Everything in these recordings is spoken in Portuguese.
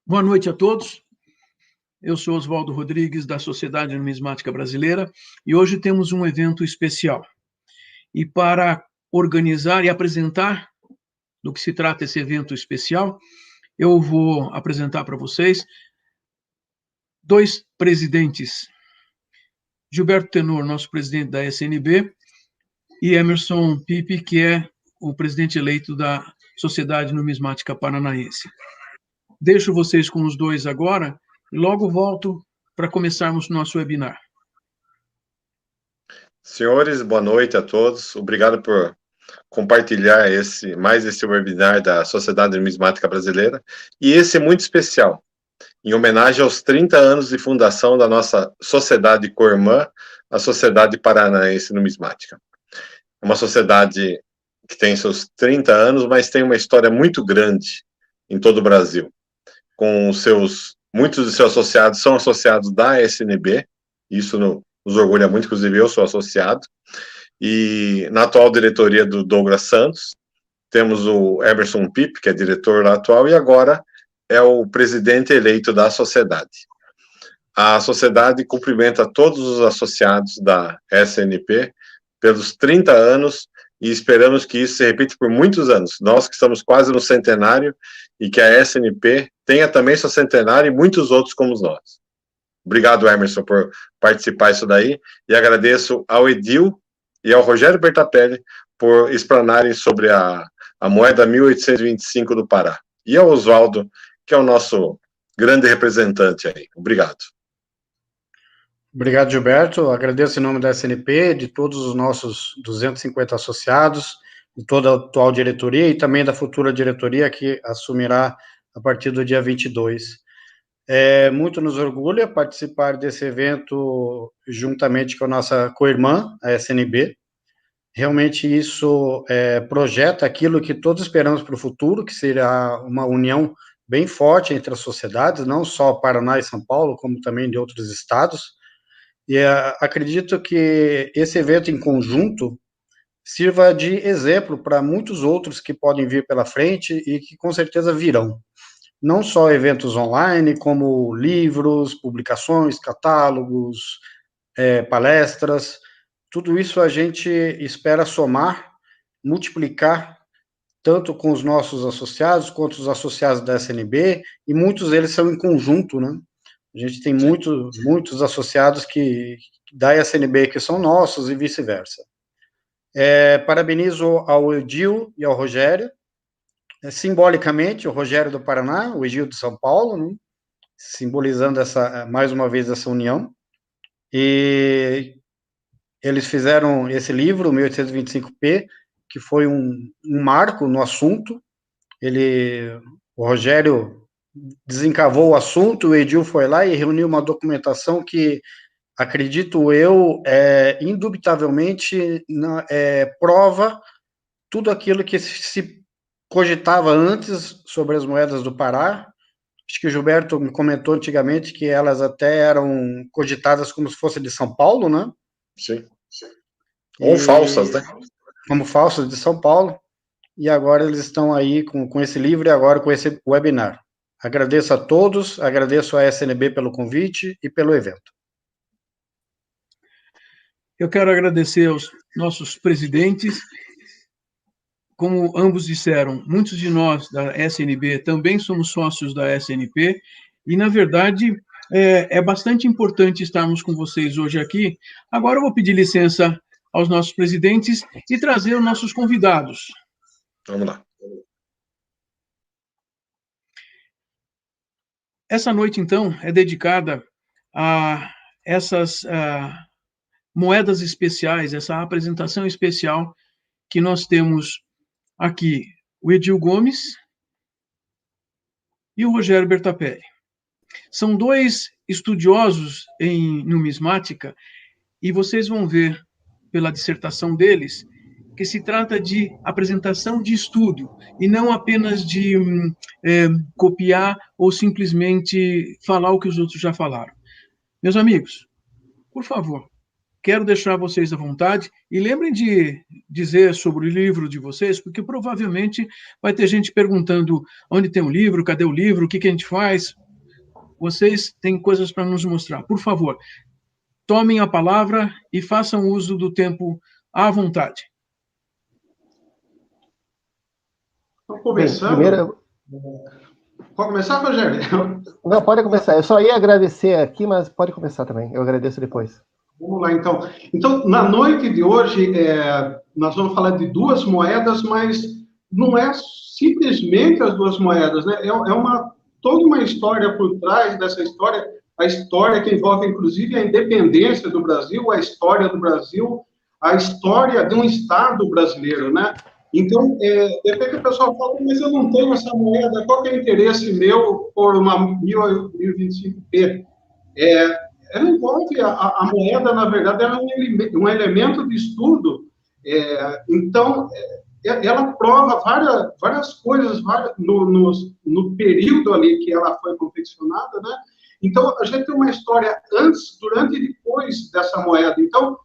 Boa noite a todos. Eu sou Oswaldo Rodrigues, da Sociedade Numismática Brasileira, e hoje temos um evento especial. E para organizar e apresentar do que se trata esse evento especial, eu vou apresentar para vocês dois presidentes. Gilberto Tenor, nosso presidente da SNB, e Emerson Pipe, que é o presidente eleito da Sociedade Numismática Paranaense. Deixo vocês com os dois agora e logo volto para começarmos nosso webinar. Senhores, boa noite a todos. Obrigado por compartilhar mais esse webinar da Sociedade Numismática Brasileira. E esse é muito especial, em homenagem aos 30 anos de fundação da nossa sociedade co-irmã, a Sociedade Paranaense Numismática. É uma sociedade que tem seus 30 anos, mas tem uma história muito grande em todo o Brasil. Muitos de seus associados são associados da SNB, isso nos orgulha muito, inclusive eu sou associado, e na atual diretoria do Douglas Santos, temos o Emerson Pipe, que é diretor lá atual, e agora é o presidente eleito da sociedade. A sociedade cumprimenta todos os associados da SNP pelos 30 anos e esperamos que isso se repita por muitos anos. Nós que estamos quase no centenário e que a SNP tenha também seu centenário e muitos outros como nós. Obrigado, Emerson, por participar disso daí e agradeço ao Edil e ao Rogério Bertapelli por explanarem sobre a moeda 1825 do Pará. E ao Oswaldo, que é o nosso grande representante aí. Obrigado. Obrigado, Gilberto. Agradeço em nome da SNP, de todos os nossos 250 associados, de toda a atual diretoria e também da futura diretoria que assumirá a partir do dia 22. Muito nos orgulha participar desse evento juntamente com a nossa co-irmã, a SNB. Realmente isso projeta aquilo que todos esperamos para o futuro, que será uma união bem forte entre as sociedades, não só Paraná e São Paulo, como também de outros estados. E acredito que esse evento em conjunto sirva de exemplo para muitos outros que podem vir pela frente e que com certeza virão. Não só eventos online, como livros, publicações, catálogos, palestras, tudo isso a gente espera somar, multiplicar, tanto com os nossos associados, quanto os associados da SNB, e muitos deles são em conjunto, né? A gente tem muitos associados da SNB que são nossos e vice-versa. Parabenizo ao Edil e ao Rogério, simbolicamente, o Rogério do Paraná, o Edil de São Paulo, né, simbolizando mais uma vez essa união. E eles fizeram esse livro, 1825P, que foi um marco no assunto. O Rogério desencavou o assunto, o Edil foi lá e reuniu uma documentação que, acredito eu, indubitavelmente prova tudo aquilo que se cogitava antes sobre as moedas do Pará. Acho que o Gilberto me comentou antigamente que elas até eram cogitadas como se fosse de São Paulo, né? Sim. Ou falsas, né? Como falsas de São Paulo. E agora eles estão aí com esse livro e agora com esse webinar. Agradeço a todos, agradeço à SNB pelo convite e pelo evento. Eu quero agradecer aos nossos presidentes. Como ambos disseram, muitos de nós da SNB também somos sócios da SNP, e, na verdade, é bastante importante estarmos com vocês hoje aqui. Agora eu vou pedir licença aos nossos presidentes e trazer os nossos convidados. Vamos lá. Essa noite, então, é dedicada a essas moedas especiais, essa apresentação especial que nós temos aqui, o Edil Gomes e o Rogério Bertapelli. São dois estudiosos em numismática e vocês vão ver pela dissertação deles que se trata de apresentação de estudo e não apenas de copiar ou simplesmente falar o que os outros já falaram. Meus amigos, por favor, quero deixar vocês à vontade e lembrem de dizer sobre o livro de vocês, porque provavelmente vai ter gente perguntando onde tem o livro, cadê o livro, o que a gente faz. Vocês têm coisas para nos mostrar. Por favor, tomem a palavra e façam uso do tempo à vontade. Então, começando... Primeiro... Pode começar, Rogério? Não, pode começar. Eu só ia agradecer aqui, mas pode começar também. Eu agradeço depois. Vamos lá, então. Então, na noite de hoje, nós vamos falar de duas moedas, mas não é simplesmente as duas moedas, né? Toda uma história por trás dessa história, a história que envolve, inclusive, a independência do Brasil, a história do Brasil, a história de um Estado brasileiro, né? Então, de repente o pessoal fala, mas eu não tenho essa moeda, qual que é o interesse meu por uma 1025P? Ela envolve, a moeda, na verdade, é um elemento de estudo, então, ela prova várias coisas no período ali que ela foi confeccionada, né? Então, a gente tem uma história antes, durante e depois dessa moeda. Então,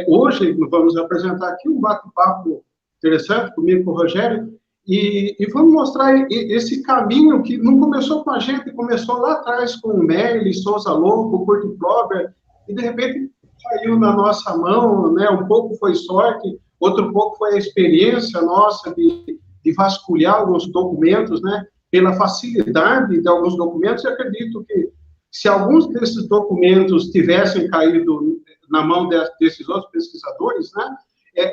hoje, vamos apresentar aqui um bate-papo interessante comigo, com o Rogério, e vamos mostrar esse caminho que não começou com a gente, começou lá atrás com o Merli, Souza Lobo, Kurt Plober, e de repente caiu na nossa mão, né? Um pouco foi sorte, outro pouco foi a experiência nossa de vasculhar alguns documentos, né? Pela facilidade de alguns documentos, eu acredito que se alguns desses documentos tivessem caído na mão desses outros pesquisadores, né?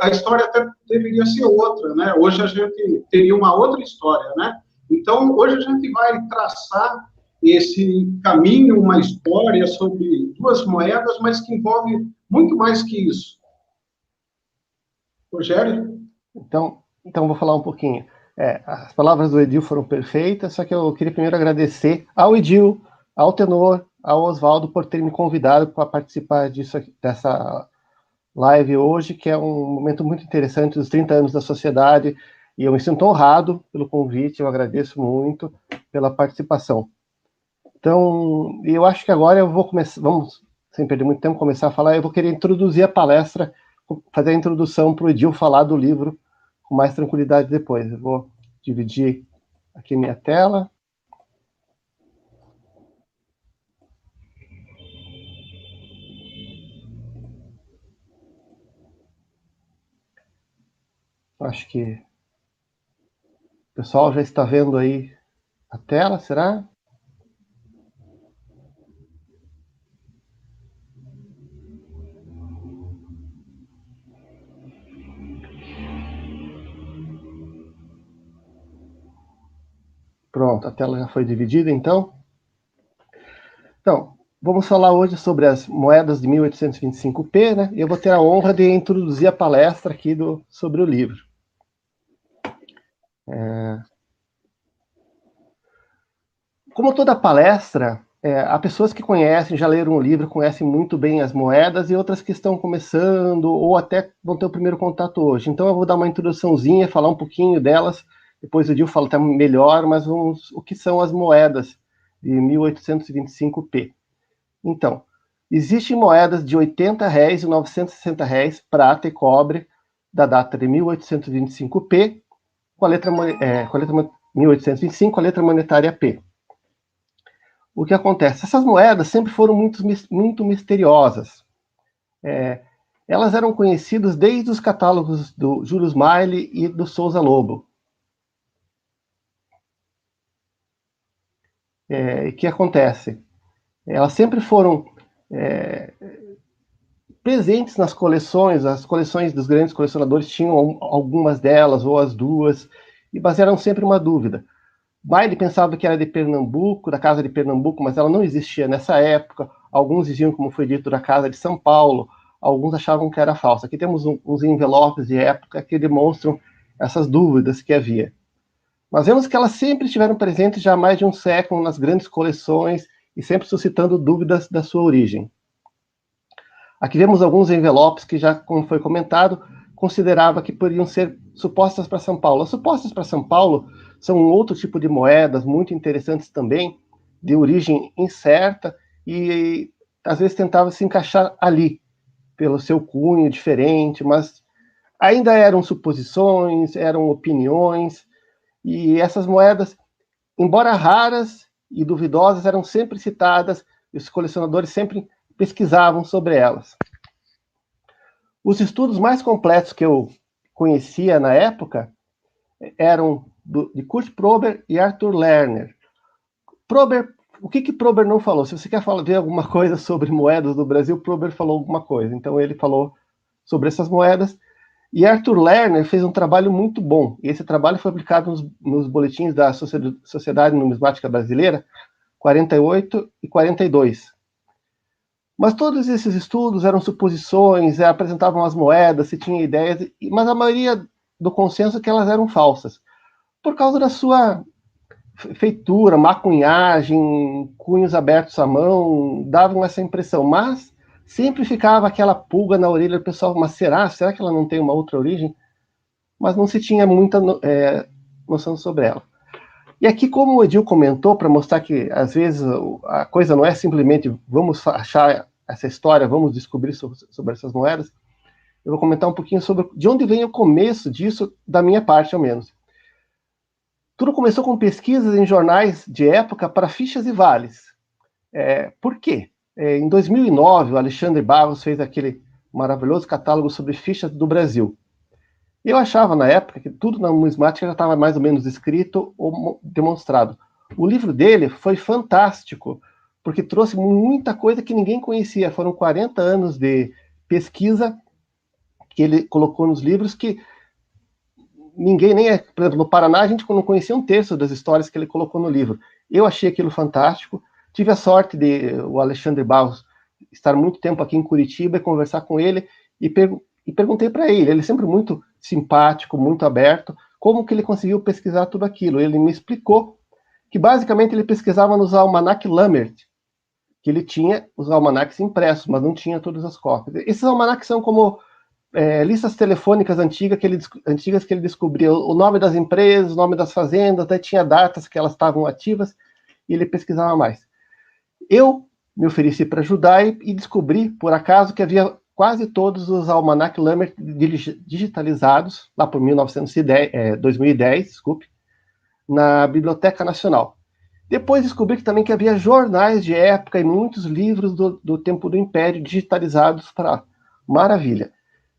A história até deveria ser outra, né? Hoje a gente teria uma outra história, né? Então, hoje a gente vai traçar esse caminho, uma história sobre duas moedas, mas que envolve muito mais que isso. Rogério? Então vou falar um pouquinho. As palavras do Edil foram perfeitas, só que eu queria primeiro agradecer ao Edil, ao Tenor, ao Oswaldo por terem me convidado para participar dessa live hoje, que é um momento muito interessante dos 30 anos da sociedade, e eu me sinto honrado pelo convite, eu agradeço muito pela participação. Então, eu acho que agora eu vou começar, vamos, sem perder muito tempo, começar a falar, eu vou querer introduzir a palestra, fazer a introdução para o Edil falar do livro com mais tranquilidade depois. Eu vou dividir aqui minha tela. Acho que o pessoal já está vendo aí a tela, será? Pronto, a tela já foi dividida, então. Então, vamos falar hoje sobre as moedas de 1825P, né? Eu vou ter a honra de introduzir a palestra aqui sobre o livro. Como toda palestra, há pessoas que conhecem, já leram o livro, conhecem muito bem as moedas, e outras que estão começando, ou até vão ter o primeiro contato hoje. Então eu vou dar uma introduçãozinha, falar um pouquinho delas, depois o Dil fala até melhor, mas o que são as moedas de 1825P. Então, existem moedas de R$ 80 e R$ 960, prata e cobre, da data de 1825P, com a letra 1825, a letra monetária P. O que acontece? Essas moedas sempre foram muito misteriosas. Elas eram conhecidas desde os catálogos do Julius Marley e do Souza Lobo. O que acontece? Elas sempre foram presentes nas coleções, as coleções dos grandes colecionadores tinham algumas delas, ou as duas, e basearam sempre uma dúvida. Marley pensava que era de Pernambuco, da Casa de Pernambuco, mas ela não existia nessa época. Alguns diziam, como foi dito, da Casa de São Paulo. Alguns achavam que era falsa. Aqui temos uns envelopes de época que demonstram essas dúvidas que havia. Mas vemos que elas sempre estiveram presentes já há mais de um século nas grandes coleções e sempre suscitando dúvidas da sua origem. Aqui vemos alguns envelopes que já, como foi comentado, considerava que poderiam ser supostas para São Paulo. As supostas para São Paulo são um outro tipo de moedas muito interessantes também, de origem incerta, e às vezes tentava se encaixar ali, pelo seu cunho diferente, mas ainda eram suposições, eram opiniões, e essas moedas, embora raras e duvidosas, eram sempre citadas, e os colecionadores sempre pesquisavam sobre elas. Os estudos mais completos que eu conhecia na época eram de Kurt Prober e Arthur Lerner. O que Prober não falou? Se você quer ver alguma coisa sobre moedas do Brasil, Prober falou alguma coisa. Então ele falou sobre essas moedas. E Arthur Lerner fez um trabalho muito bom. E esse trabalho foi publicado nos boletins da Sociedade Numismática Brasileira, 48 e 42. Mas todos esses estudos eram suposições, apresentavam as moedas, se tinha ideias, mas a maioria do consenso é que elas eram falsas, por causa da sua feitura, macunhagem, cunhos abertos à mão, davam essa impressão, mas sempre ficava aquela pulga na orelha do pessoal, mas será que ela não tem uma outra origem? Mas não se tinha muita noção sobre ela. E aqui, como o Edil comentou, para mostrar que, às vezes, a coisa não é simplesmente vamos achar essa história, vamos descobrir sobre essas moedas, eu vou comentar um pouquinho sobre de onde vem o começo disso, da minha parte, ao menos. Tudo começou com pesquisas em jornais de época para fichas e vales. Por quê? Em 2009, o Alexandre Barros fez aquele maravilhoso catálogo sobre fichas do Brasil. Eu achava, na época, que tudo na numismática já estava mais ou menos escrito ou demonstrado. O livro dele foi fantástico, porque trouxe muita coisa que ninguém conhecia. Foram 40 anos de pesquisa que ele colocou nos livros que ninguém, por exemplo, no Paraná, a gente não conhecia um terço das histórias que ele colocou no livro. Eu achei aquilo fantástico. Tive a sorte de o Alexandre Barros estar muito tempo aqui em Curitiba e conversar com ele, e perguntei para ele sempre muito simpático, muito aberto, como que ele conseguiu pesquisar tudo aquilo. Ele me explicou que basicamente ele pesquisava nos almanac Lammert, que ele tinha os almanacs impressos, mas não tinha todas as cópias. Esses almanacs são como listas telefônicas antigas que ele descobria o nome das empresas, o nome das fazendas, até tinha datas que elas estavam ativas, e ele pesquisava mais. Eu me ofereci para ajudar e descobri, por acaso, que havia quase todos os almanac Lammert digitalizados, lá por 2010, desculpe, na Biblioteca Nacional. Depois descobri também que havia jornais de época e muitos livros do tempo do Império digitalizados para maravilha.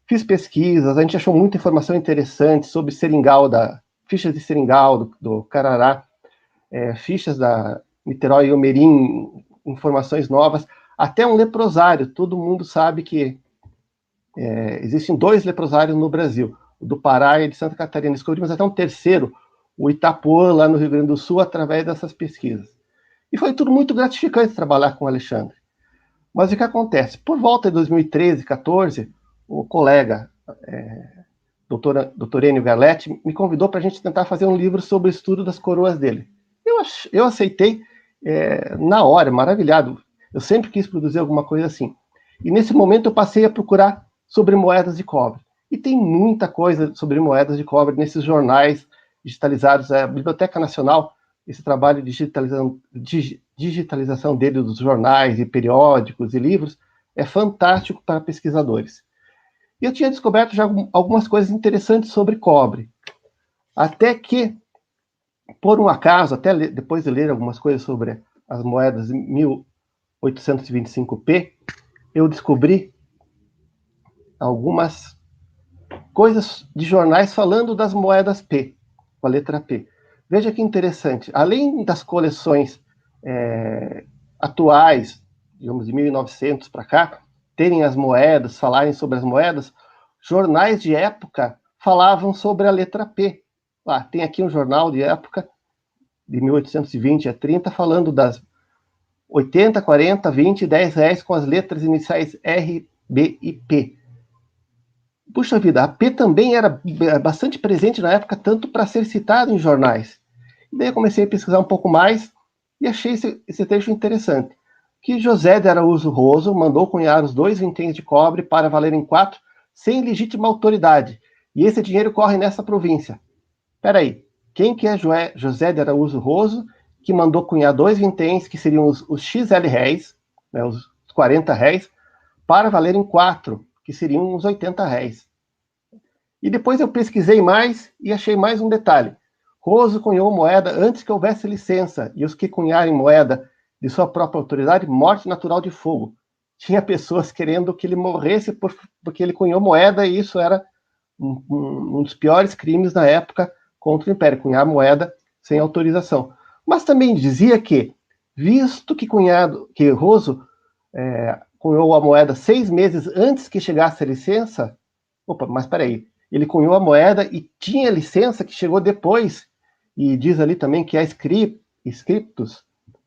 Fiz pesquisas, a gente achou muita informação interessante sobre seringal, fichas de seringal, do Carará, fichas da Niterói e Omerim, informações novas, até um leprosário. Todo mundo sabe que existem 2 leprosários no Brasil, o do Pará e de Santa Catarina. Descobrimos até um terceiro, o Itapuã, lá no Rio Grande do Sul, através dessas pesquisas. E foi tudo muito gratificante trabalhar com o Alexandre. Mas o que acontece? Por volta de 2013, 2014, o colega, Dr. Enio Garletti, me convidou para a gente tentar fazer um livro sobre o estudo das coroas dele. Eu aceitei na hora, maravilhado. Eu sempre quis produzir alguma coisa assim. E nesse momento eu passei a procurar sobre moedas de cobre. E tem muita coisa sobre moedas de cobre nesses jornais digitalizados. A Biblioteca Nacional, esse trabalho de digitalização dele dos jornais e periódicos e livros, é fantástico para pesquisadores. E eu tinha descoberto já algumas coisas interessantes sobre cobre. Até que, por um acaso, depois de ler algumas coisas sobre as moedas 1825P, eu descobri algumas coisas de jornais falando das moedas P, com a letra P. Veja que interessante. Além das coleções atuais, digamos, de 1900 para cá, terem as moedas, falarem sobre as moedas, jornais de época falavam sobre a letra P. Tem aqui um jornal de época, de 1820 a 30, falando das 80, 40, 20 e 10 reais com as letras iniciais R, B e P. Puxa vida, a P também era bastante presente na época, tanto para ser citado em jornais. E daí eu comecei a pesquisar um pouco mais e achei esse trecho interessante. Que José de Araújo Roso mandou cunhar os 2 vinténs de cobre para valerem 4, sem legítima autoridade. E esse dinheiro corre nessa província. Espera aí, quem que é José de Araújo Roso, que mandou cunhar 2 vinténs, que seriam os XL réis, né, os 40 réis, para valerem 4? que seriam uns 80 réis. E depois eu pesquisei mais e achei mais um detalhe. Roso cunhou moeda antes que houvesse licença, e os que cunharem moeda de sua própria autoridade, morte natural de fogo. Tinha pessoas querendo que ele morresse porque ele cunhou moeda, e isso era um dos piores crimes na época contra o Império, cunhar moeda sem autorização. Mas também dizia que, visto que Roso cunhou a moeda 6 meses antes que chegasse a licença, mas peraí, ele cunhou a moeda e tinha licença que chegou depois, e diz ali também que há scriptus,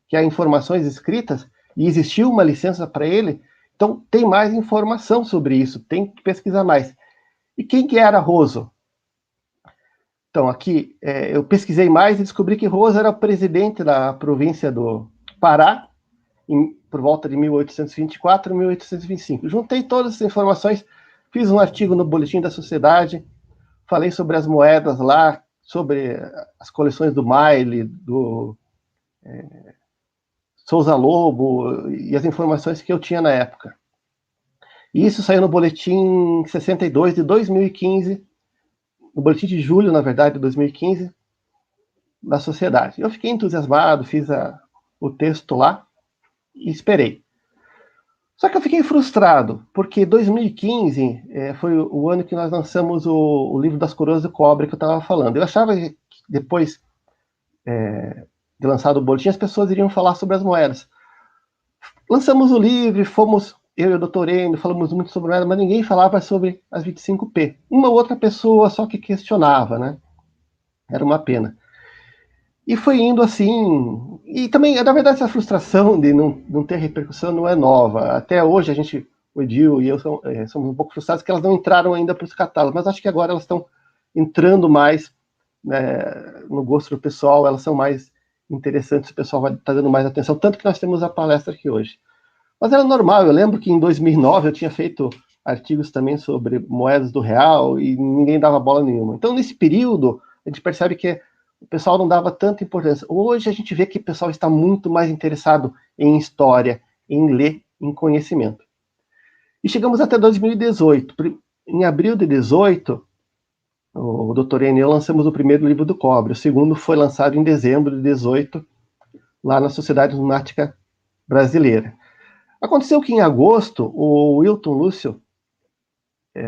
que há informações escritas, e existiu uma licença para ele, então tem mais informação sobre isso, tem que pesquisar mais. E quem que era Roso? Então, aqui, eu pesquisei mais e descobri que Roso era o presidente da província do Pará, por volta de 1824 e 1825. Juntei todas essas informações, fiz um artigo no Boletim da Sociedade, falei sobre as moedas lá, sobre as coleções do Maile, do Souza Lobo, e as informações que eu tinha na época. E isso saiu no Boletim 62 de 2015, no Boletim de julho, na verdade, de 2015, da Sociedade. Eu fiquei entusiasmado, fiz o texto lá e esperei. Só que eu fiquei frustrado, porque 2015 foi o ano que nós lançamos o livro das Coroas do Cobre que eu estava falando. Eu achava que depois de lançado o boletim, as pessoas iriam falar sobre as moedas. Lançamos o livro, eu e o doutor Endo, falamos muito sobre moedas, mas ninguém falava sobre as 25P. Uma ou outra pessoa só que questionava, né? Era uma pena. E foi indo assim, e também, na verdade, essa frustração de não ter repercussão não é nova. Até hoje, o Edil e eu somos um pouco frustrados que elas não entraram ainda para os catálogos, mas acho que agora elas estão entrando mais, né, no gosto do pessoal, elas são mais interessantes, o pessoal vai estar dando mais atenção, tanto que nós temos a palestra aqui hoje. Mas era normal, eu lembro que em 2009 eu tinha feito artigos também sobre moedas do real e ninguém dava bola nenhuma. Então, nesse período, a gente percebe que o pessoal não dava tanta importância. Hoje a gente vê que o pessoal está muito mais interessado em história, em ler, em conhecimento. E chegamos até 2018. Em abril de 2018, o Dr. Enio e eu lançamos o primeiro livro do Cobre. O segundo foi lançado em dezembro de 2018, lá na Sociedade Numismática Brasileira. Aconteceu que em agosto, o Wilton Lúcio,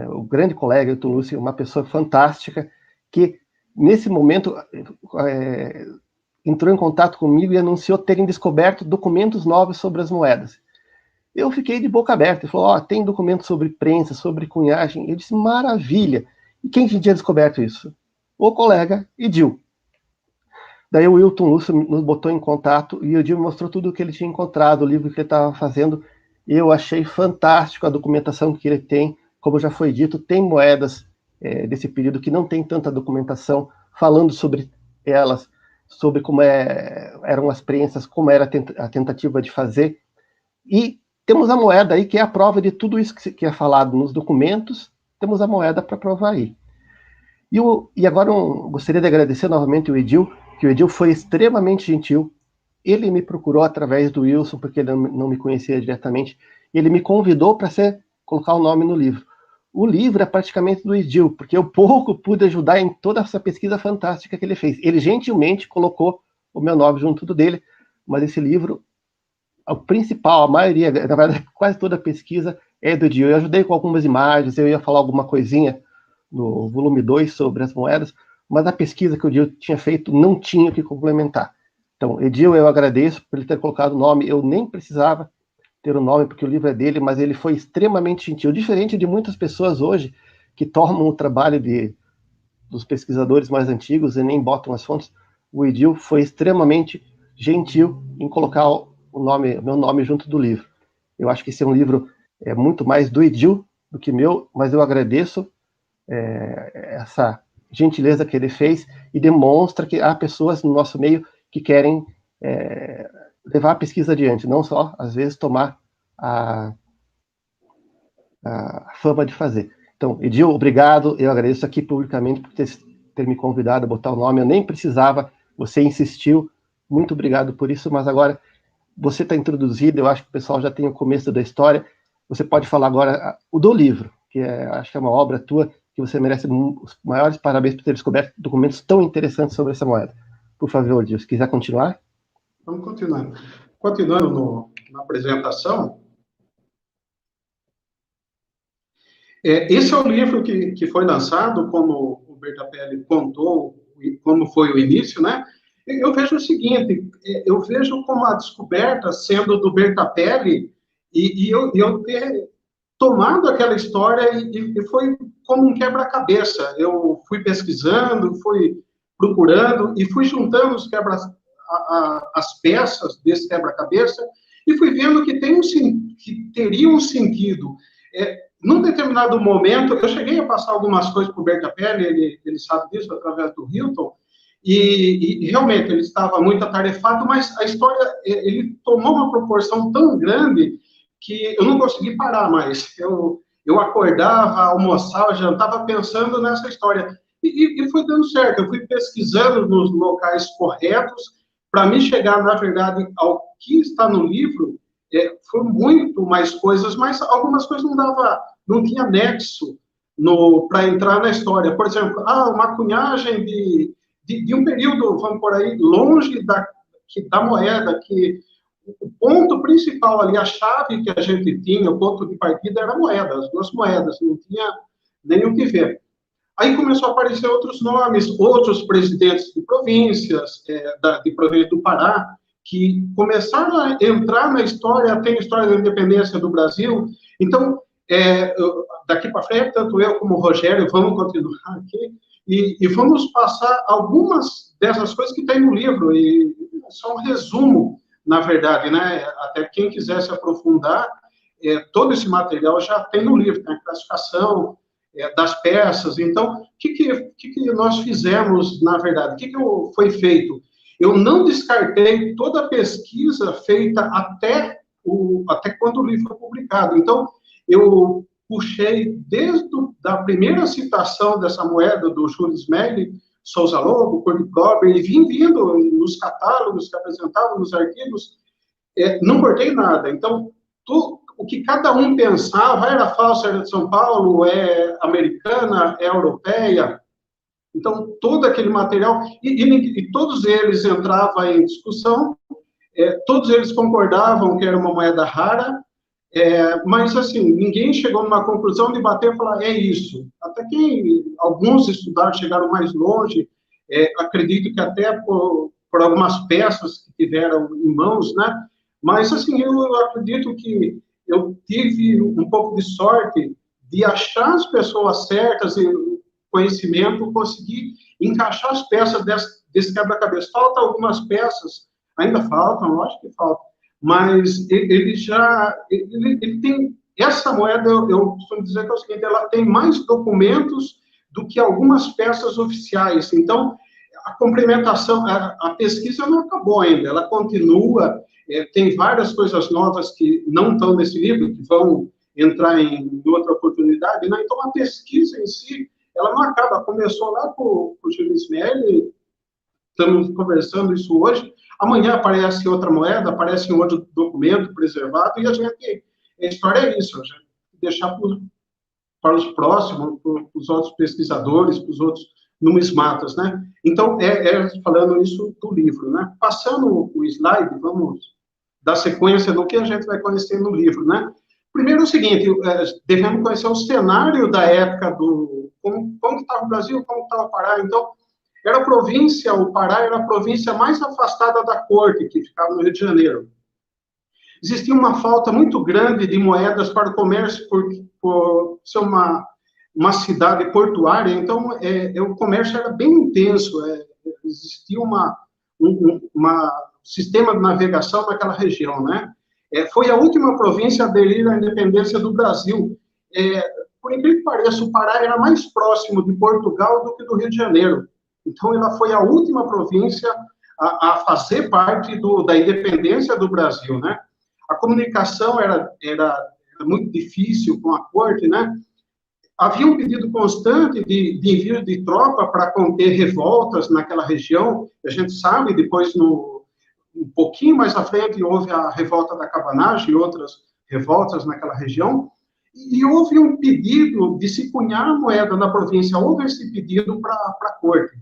o grande colega Wilton Lúcio, uma pessoa fantástica, que nesse momento entrou em contato comigo e anunciou terem descoberto documentos novos sobre as moedas. Eu fiquei de boca aberta. Ele falou, tem documentos sobre prensa, sobre cunhagem. Eu disse, maravilha. E quem tinha descoberto isso? O colega Edil. Daí o Wilton Lúcio nos botou em contato e o Edil mostrou tudo o que ele tinha encontrado, o livro que ele estava fazendo. Eu achei fantástico a documentação que ele tem. Como já foi dito, tem moedas desse período que não tem tanta documentação, falando sobre elas, sobre como eram as prensas, como era a tentativa de fazer. E temos a moeda aí, que é a prova de tudo isso que é falado nos documentos, temos a moeda para provar aí. E agora eu gostaria de agradecer novamente o Edil, que o Edil foi extremamente gentil. Ele me procurou através do Wilson, porque ele não me conhecia diretamente, ele me convidou para colocar o nome no livro. O livro é praticamente do Edil, porque eu pouco pude ajudar em toda essa pesquisa fantástica que ele fez. Ele gentilmente colocou o meu nome junto do dele, mas esse livro, o principal, a maioria, na verdade, quase toda a pesquisa é do Edil. Eu ajudei com algumas imagens, eu ia falar alguma coisinha no volume 2 sobre as moedas, mas a pesquisa que o Edil tinha feito não tinha o que complementar. Então, Edil, eu agradeço por ele ter colocado o nome, eu nem precisava ter o nome, porque o livro é dele, mas ele foi extremamente gentil, diferente de muitas pessoas hoje que tomam o trabalho dos pesquisadores mais antigos e nem botam as fontes. O Edil foi extremamente gentil em colocar meu nome junto do livro. Eu acho que esse é um livro muito mais do Edil do que meu, mas eu agradeço essa gentileza que ele fez e demonstra que há pessoas no nosso meio que querem levar a pesquisa adiante, não só, às vezes, tomar a fama de fazer. Então, Edil, obrigado, eu agradeço aqui publicamente por ter me convidado a botar o nome, eu nem precisava, você insistiu, muito obrigado por isso, mas agora você está introduzido, eu acho que o pessoal já tem o começo da história, você pode falar agora do livro. que acho que é uma obra tua, que você merece os maiores parabéns por ter descoberto documentos tão interessantes sobre essa moeda. Por favor, Gil, se quiser continuar. Vamos continuar. Continuando na apresentação, esse é o livro que foi lançado, como o Bertapelli contou, como foi o início, né? Eu vejo o seguinte, eu vejo como a descoberta sendo do Bertapelli, e eu ter tomado aquela história e foi como um quebra-cabeça. Eu fui pesquisando, fui procurando e fui juntando as peças desse quebra-cabeça e fui vendo que que teria um sentido. Num determinado momento, eu cheguei a passar algumas coisas para o Bertapelli, ele sabe disso através do Hilton, e realmente ele estava muito atarefado, mas a história, ele tomou uma proporção tão grande que eu não consegui parar mais. Eu acordava, almoçava, jantava pensando nessa história. E foi dando certo, eu fui pesquisando nos locais corretos, para mim chegar, na verdade, ao que está no livro, foi muito mais coisas, mas algumas coisas não tinha nexo para entrar na história. Por exemplo, uma cunhagem de um período, vamos por aí, longe da moeda, que o ponto principal ali, a chave que a gente tinha, o ponto de partida era a moeda, as duas moedas, não tinha nem o que ver. Aí começou a aparecer outros nomes, outros presidentes de províncias, de província do Pará, que começaram a entrar na história, tem a história da independência do Brasil. Então, daqui para frente, tanto eu como o Rogério, vamos continuar aqui, e vamos passar algumas dessas coisas que tem no livro, e só um resumo, na verdade, né? Até quem quiser se aprofundar, todo esse material já tem no livro, tem a classificação das peças. Então, o que nós fizemos, na verdade? O que foi feito? Eu não descartei toda a pesquisa feita até quando o livro foi publicado. Então, eu puxei desde a primeira citação dessa moeda do Júlio Smelly, Souza Lobo, Cor de Cobre, e vim vindo nos catálogos que apresentavam nos arquivos, não cortei nada. Então, o que cada um pensava, era falsa, era de São Paulo, é americana, é europeia. Então, todo aquele material, e todos eles entravam em discussão, todos eles concordavam que era uma moeda rara, mas, assim, ninguém chegou numa conclusão de bater e falar, é isso. Até que alguns estudaram, chegaram mais longe, acredito que até por algumas peças que tiveram em mãos, né? Mas, assim, eu acredito que eu tive um pouco de sorte de achar as pessoas certas e conhecimento, conseguir encaixar as peças desse quebra-cabeça. Faltam algumas peças, ainda faltam, lógico que faltam, mas ele tem, essa moeda, eu costumo dizer que é o seguinte, ela tem mais documentos do que algumas peças oficiais. Então, a complementação, a pesquisa não acabou ainda, ela continua, tem várias coisas novas que não estão nesse livro, que vão entrar em outra oportunidade, né? Então, a pesquisa em si, ela não acaba. Começou lá com o Júlio Smelly, estamos conversando isso hoje, amanhã aparece outra moeda, aparece um outro documento preservado, e a história é isso, a gente deixar para os próximos, para os outros pesquisadores, para os outros numismatas, né? Então, falando isso do livro, né? Passando o slide, vamos dar sequência do que a gente vai conhecer no livro, né? Primeiro, o seguinte, devemos conhecer o cenário da época como estava o Brasil, como estava o Pará. Então, o Pará era a província mais afastada da corte, que ficava no Rio de Janeiro. Existia uma falta muito grande de moedas para o comércio, por ser uma cidade portuária, então o comércio era bem intenso, existia um sistema de navegação naquela região, né? Foi a última província a aderir à independência do Brasil. Por incrível que pareça, o Pará era mais próximo de Portugal do que do Rio de Janeiro. Então, ela foi a última província a fazer parte da independência do Brasil, né? A comunicação era muito difícil com a corte, né? Havia um pedido constante de envio de tropa para conter revoltas naquela região. A gente sabe, depois, um pouquinho mais à frente, houve a revolta da Cabanagem e outras revoltas naquela região. E houve um pedido de se cunhar a moeda na província, houve esse pedido para a corte.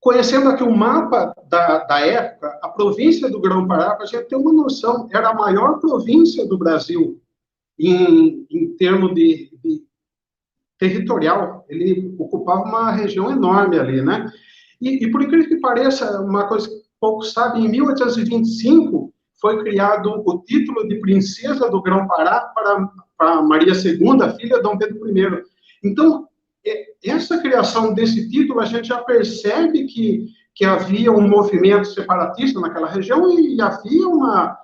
Conhecendo aqui o mapa da época, a província do Grão-Pará, para a gente ter uma noção, era a maior província do Brasil em termos de territorial. Ele ocupava uma região enorme ali, né? E por incrível que pareça, uma coisa que poucos sabem, em 1825 foi criado o título de princesa do Grão-Pará para Maria II, filha de Dom Pedro I. Então, essa criação desse título, a gente já percebe que havia um movimento separatista naquela região e havia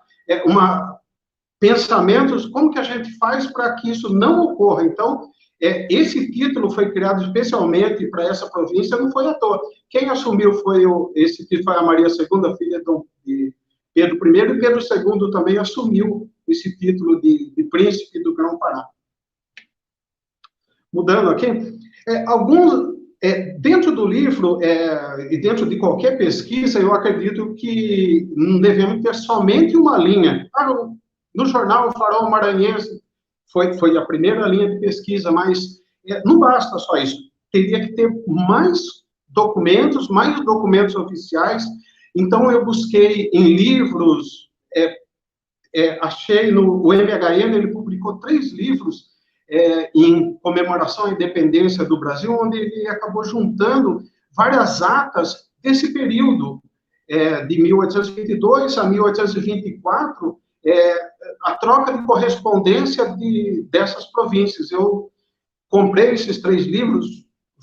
pensamentos, como que a gente faz para que isso não ocorra? Então, esse título foi criado especialmente para essa província, não foi à toa. Quem assumiu esse título foi a Maria II, filha de Pedro I, e Pedro II também assumiu esse título de príncipe do Grão-Pará. Mudando aqui, dentro do livro e dentro de qualquer pesquisa, eu acredito que não devemos ter somente uma linha. No jornal O Farol Maranhense foi a primeira linha de pesquisa, mas não basta só isso. Teria que ter mais documentos oficiais. Então, eu busquei em livros, achei o MHN, ele publicou 3 livros em comemoração à independência do Brasil, onde ele acabou juntando várias atas desse período, de 1822 a 1824, a troca de correspondência dessas províncias. Eu comprei esses 3 livros,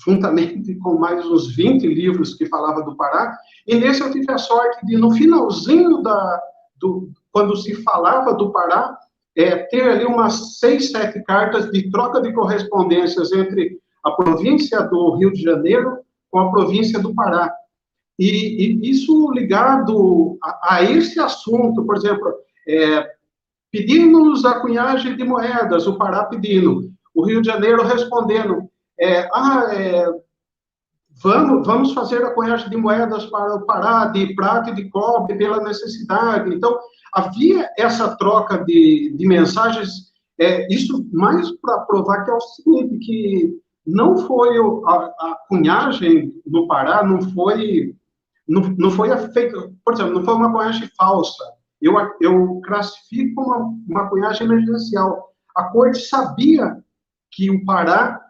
juntamente com mais uns 20 livros que falavam do Pará, e nesse eu tive a sorte de, no finalzinho quando se falava do Pará, ter ali umas 6, 7 cartas de troca de correspondências entre a província do Rio de Janeiro com a província do Pará. E isso ligado a esse assunto, por exemplo, pedindo-nos a cunhagem de moedas, o Pará pedindo, o Rio de Janeiro respondendo, vamos fazer a cunhagem de moedas para o Pará, de prata e de cobre, pela necessidade. Então, havia essa troca de mensagens, isso mais para provar que é o seguinte, que não foi a cunhagem no Pará, não foi feita, por exemplo, não foi uma cunhagem falsa. Eu classifico como uma cunhagem emergencial. A corte sabia que o Pará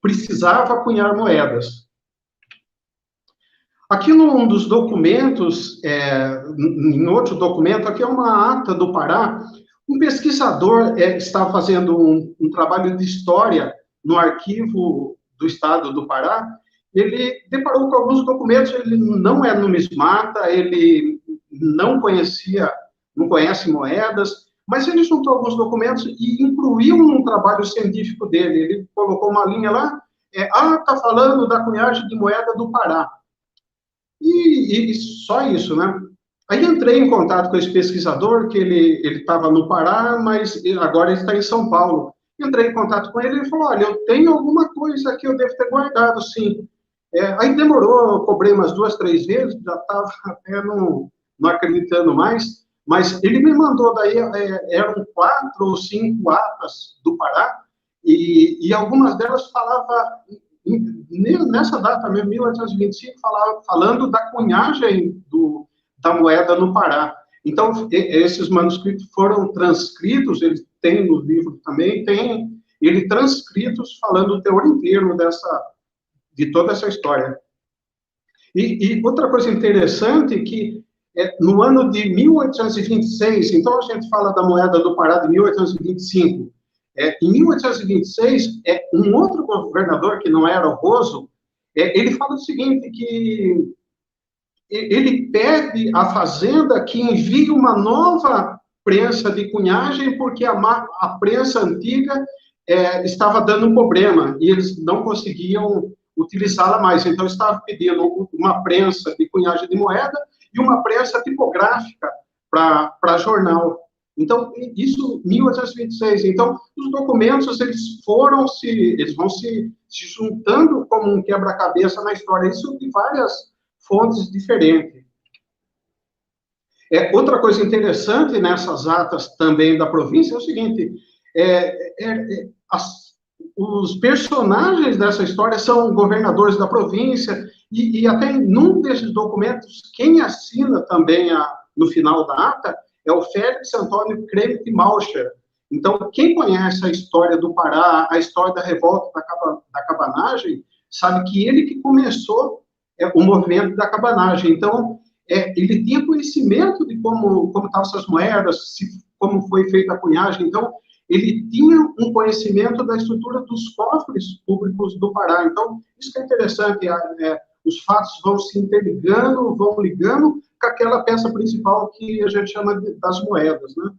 precisava cunhar moedas. Aqui num dos documentos, em outro documento, aqui é uma ata do Pará, um pesquisador está fazendo um trabalho de história no arquivo do estado do Pará, ele deparou com alguns documentos, ele não é numismata, ele não conhece moedas, mas ele juntou alguns documentos e incluiu num trabalho científico dele. Ele colocou uma linha lá, está falando da cunhagem de moeda do Pará. E só isso, né? Aí entrei em contato com esse pesquisador, que ele estava no Pará, mas agora ele está em São Paulo. Entrei em contato com ele e ele falou, olha, eu tenho alguma coisa que eu devo ter guardado, sim. Aí demorou, eu cobrei umas 2, 3 vezes, já estava até não acreditando mais, mas ele me mandou daí, eram 4 ou 5 atas do Pará, e algumas delas falavam, nessa data mesmo, 1825, falando da cunhagem da moeda no Pará. Então, esses manuscritos foram transcritos, eles têm no livro também, tem ele transcritos falando o teor inteiro de toda essa história. E outra coisa interessante que no ano de 1826, então a gente fala da moeda do Pará de 1825, em 1826, um outro governador, que não era o Roso, ele fala o seguinte, que ele pede à fazenda que envie uma nova prensa de cunhagem, porque a prensa antiga estava dando um problema, e eles não conseguiam utilizá-la mais. Então, estava pedindo uma prensa de cunhagem de moeda e uma prensa tipográfica para jornal. Então, isso, 1826. Então, os documentos, eles vão se juntando como um quebra-cabeça na história. Isso de várias fontes diferentes. Outra coisa interessante nessas atas também da província é o seguinte, os personagens dessa história são governadores da província, e até num desses documentos, quem assina também no final da ata é o Félix Antônio Kremke Mauscher. Então, quem conhece a história do Pará, a história da revolta da cabanagem, sabe que ele que começou o movimento da cabanagem. Então, ele tinha conhecimento de como estavam essas moedas, como foi feita a cunhagem. Então, ele tinha um conhecimento da estrutura dos cofres públicos do Pará. Então, isso que é interessante, os fatos vão se interligando, vão ligando com aquela peça principal que a gente chama das moedas, né?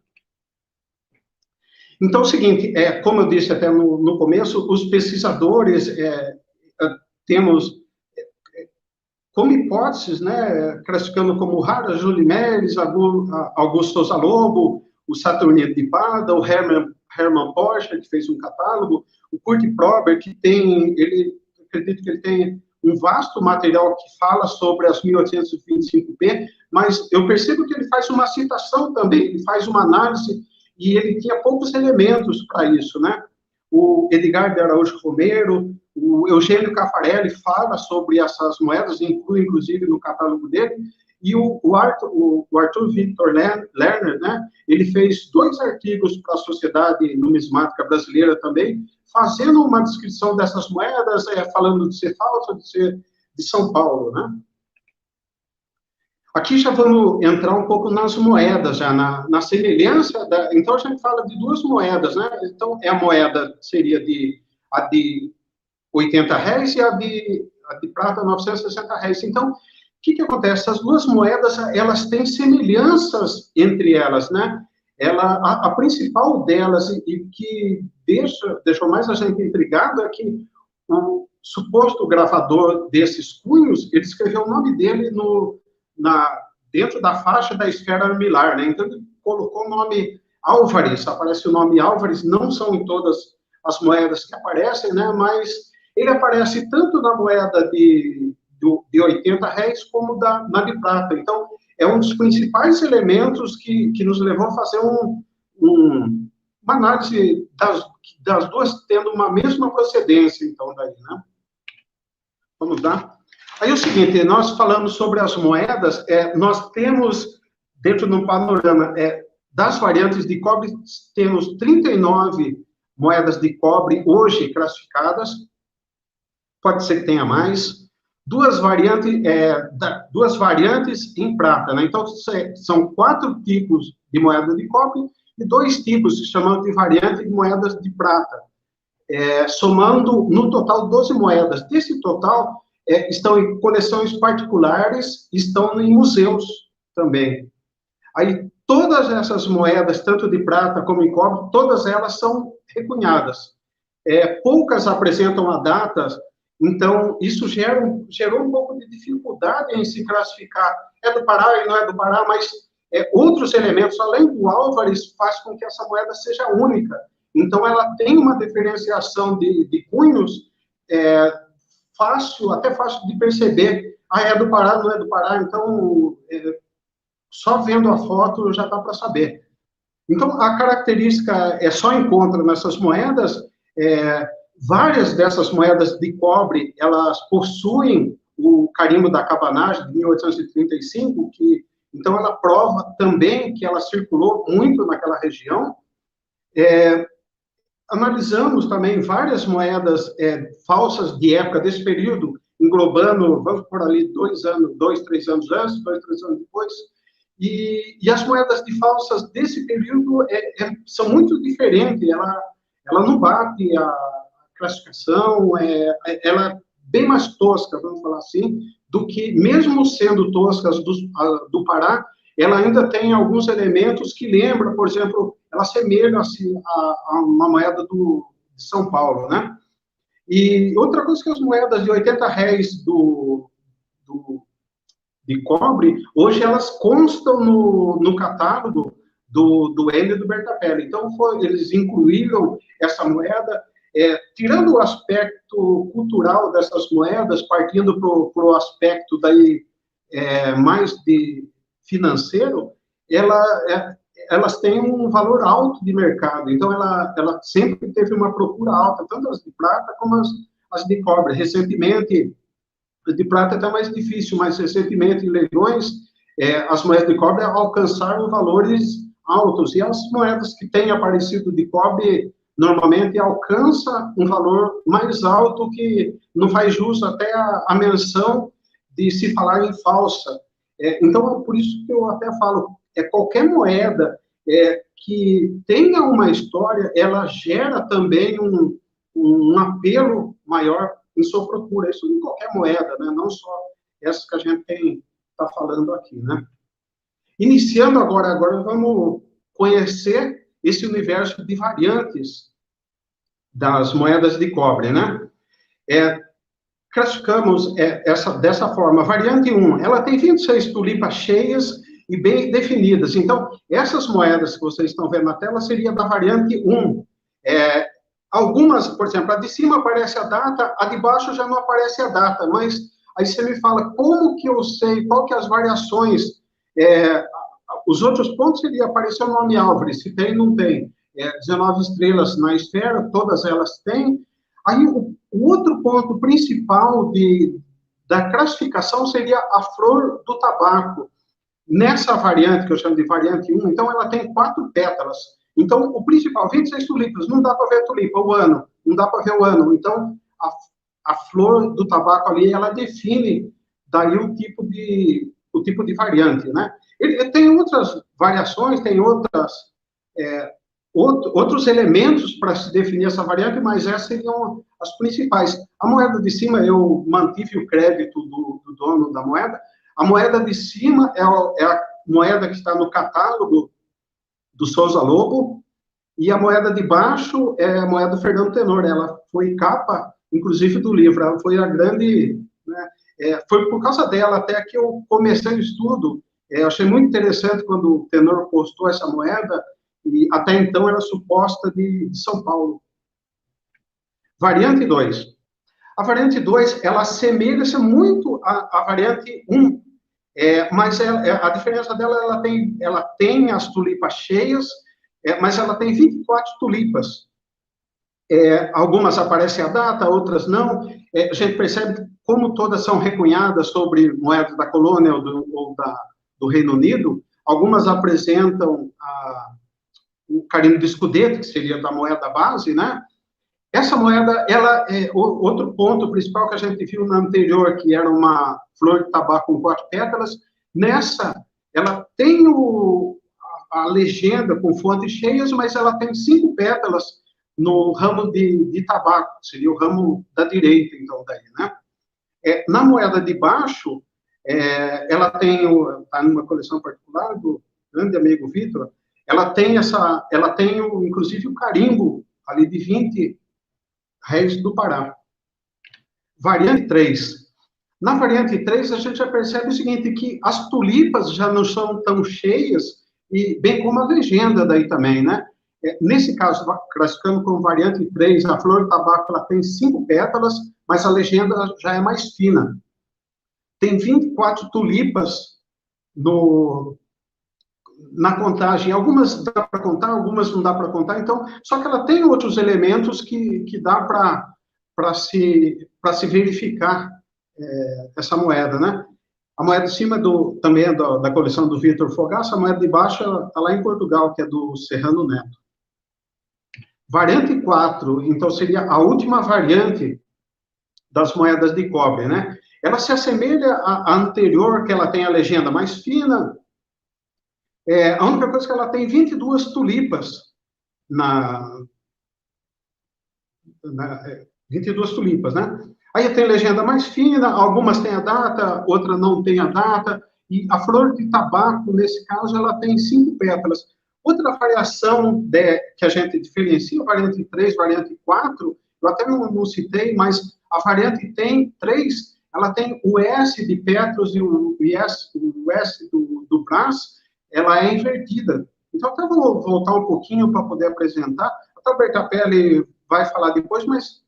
Então, é o seguinte, como eu disse até no começo, os pesquisadores temos como hipóteses, né, classificando como Rara, Júlio Meles, Augusto Souza Lobo, o Saturnino de Pada, o Hermann Porsche, que fez um catálogo, o Kurt Prober, acredito que ele tem um vasto material que fala sobre as 1825P, mas eu percebo que ele faz uma citação também, ele faz uma análise, e ele tinha poucos elementos para isso, né? O Edgar de Araújo Romero, o Eugênio Caffarelli fala sobre essas moedas, inclui, inclusive, no catálogo dele, e o Arthur Victor Lerner, né? Ele fez 2 artigos para a Sociedade Numismática Brasileira também, fazendo uma descrição dessas moedas, falando de ser falsa, de ser de São Paulo, né? Aqui já vamos entrar um pouco nas moedas, já na semelhança então a gente fala de 2 moedas, né? Então, a moeda seria a de R$80 e a de prata R$960. Então, o que acontece? As 2 moedas, elas têm semelhanças entre elas, né? A principal delas, e que deixou mais a gente intrigado, é que o suposto gravador desses cunhos, ele escreveu o nome dele dentro da faixa da esfera armilar, né? Então, ele colocou o nome Álvares, aparece o nome Álvares, não são em todas as moedas que aparecem, né? Mas ele aparece tanto na moeda de R$80 como na de prata. Então, é um dos principais elementos que nos levou a fazer uma análise das 2 tendo uma mesma procedência, então, daí, né? Vamos lá? Aí é o seguinte, nós falamos sobre as moedas, nós temos, dentro do panorama das variantes de cobre, temos 39 moedas de cobre hoje classificadas, pode ser que tenha mais, 2 variantes em prata, né? Então, são 4 tipos de moeda de cobre e 2 tipos, chamamos de variante de moedas de prata, somando, no total, 12 moedas. Desse total, estão em coleções particulares, estão em museus também. Aí, todas essas moedas, tanto de prata como de cobre, todas elas são recunhadas. Poucas apresentam a data, então, isso gerou um pouco de dificuldade em se classificar. É do Pará e não é do Pará, mas outros elementos, além do Álvares, faz com que essa moeda seja única. Então, ela tem uma diferenciação de cunhos, até fácil de perceber, é do Pará, não é do Pará, então, só vendo a foto já dá para saber. Então, a característica só encontra nessas moedas, várias dessas moedas de cobre, elas possuem o carimbo da cabanagem de 1835, então ela prova também que ela circulou muito naquela região. Analisamos também várias moedas falsas de época desse período, englobando, vamos por ali, 2, 3 anos antes, 2, 3 anos depois, e as moedas de falsas desse período são muito diferentes, ela não bate a classificação, ela é bem mais tosca, vamos falar assim, do que, mesmo sendo toscas do Pará, ela ainda tem alguns elementos que lembram, por exemplo, ela assemelha assim, a uma moeda de São Paulo, né? E outra coisa que as moedas de R$80 de cobre, hoje elas constam no catálogo do Enio e do Bertapelli. Então, eles incluíram essa moeda, tirando o aspecto cultural dessas moedas, partindo para o aspecto daí, mais de financeiro, elas têm um valor alto de mercado, então ela sempre teve uma procura alta, tanto as de prata como as de cobre. Recentemente, as de prata está mais difícil, mas recentemente em leilões, as moedas de cobre alcançaram valores altos, e as moedas que têm aparecido de cobre normalmente alcança um valor mais alto, que não faz jus até a menção de se falar em falsa. Então, é por isso que eu até falo, qualquer moeda que tenha uma história, ela gera também um apelo maior em sua procura. Isso em qualquer moeda, né? Não só essa que a gente está falando aqui, né? Iniciando agora vamos conhecer esse universo de variantes das moedas de cobre, né? Classificamos dessa forma. Variante 1, ela tem 26 tulipas cheias e bem definidas. Então, essas moedas que vocês estão vendo na tela seria da variante 1. Algumas, por exemplo, a de cima aparece a data, a de baixo já não aparece a data, mas aí você me fala como que eu sei, qual que é as variações. Os outros pontos seria aparecer o nome Álvares, se tem, não tem. 19 estrelas na esfera, todas elas têm. Aí, o outro ponto principal da classificação seria a flor do tabaco. Nessa variante, que eu chamo de variante 1, então, ela tem 4 pétalas. Então, o principal, 26 tulipas, não dá para ver a tulipa, o ano, não dá para ver o ano. Então, a flor do tabaco ali, ela define daí o tipo de variante, né? Ele tem outras variações, tem outros elementos para se definir essa variante, mas essas seriam as principais. A moeda de cima, eu mantive o crédito do dono da moeda. A moeda de cima é a moeda que está no catálogo do Souza Lobo, e a moeda de baixo é a moeda do Fernando Tenor. Ela foi capa, inclusive, do livro. Ela foi a grande... né, foi por causa dela até que eu comecei o estudo. Achei muito interessante quando o Tenor postou essa moeda, e até então era suposta de São Paulo. Variante 2. A variante 2, ela assemelha-se muito à variante 1, mas a diferença dela, ela tem as tulipas cheias, mas ela tem 24 tulipas. Algumas aparecem a data, outras não. A gente percebe como todas são recunhadas sobre moedas da colônia ou do Reino Unido. Algumas apresentam o carimbo de escudete, que seria da moeda base, né? Essa moeda, ela outro ponto principal que a gente viu na anterior, que era uma flor de tabaco com 4 pétalas, nessa, ela tem a legenda com fontes cheias, mas ela tem 5 pétalas no ramo de tabaco, seria o ramo da direita, então, daí, né? Na moeda de baixo, ela tem, está numa coleção particular do grande amigo Vitor, ela tem inclusive o carimbo ali de 20 réis do Pará. Variante 3. Na variante 3, a gente já percebe o seguinte, que as tulipas já não são tão cheias, e bem como a legenda daí também, né? Nesse caso, classificando como variante 3, a flor de tabaco ela tem 5 pétalas, mas a legenda já é mais fina. Tem 24 tulipas na contagem. Algumas dá para contar, algumas não dá para contar, então, só que ela tem outros elementos que dá para se verificar essa moeda, né? A moeda de cima também é da coleção do Vitor Fogaça, a moeda de baixo está lá em Portugal, que é do Serrano Neto. Variante 4, então, seria a última variante das moedas de cobre, né? Ela se assemelha à anterior, que ela tem a legenda mais fina. A única coisa é que ela tem 22 tulipas 22 tulipas, né? Aí tem legenda mais fina, algumas têm a data, outra não tem a data, e a flor de tabaco, nesse caso, ela tem 5 pétalas. Outra variação que a gente diferencia, variante 3, variante 4, eu até não citei, mas a variante tem 3, ela tem o S de Petros e o S do Brás, ela é invertida. Então, até vou voltar um pouquinho para poder apresentar. Até o Bertapelli vai falar depois, mas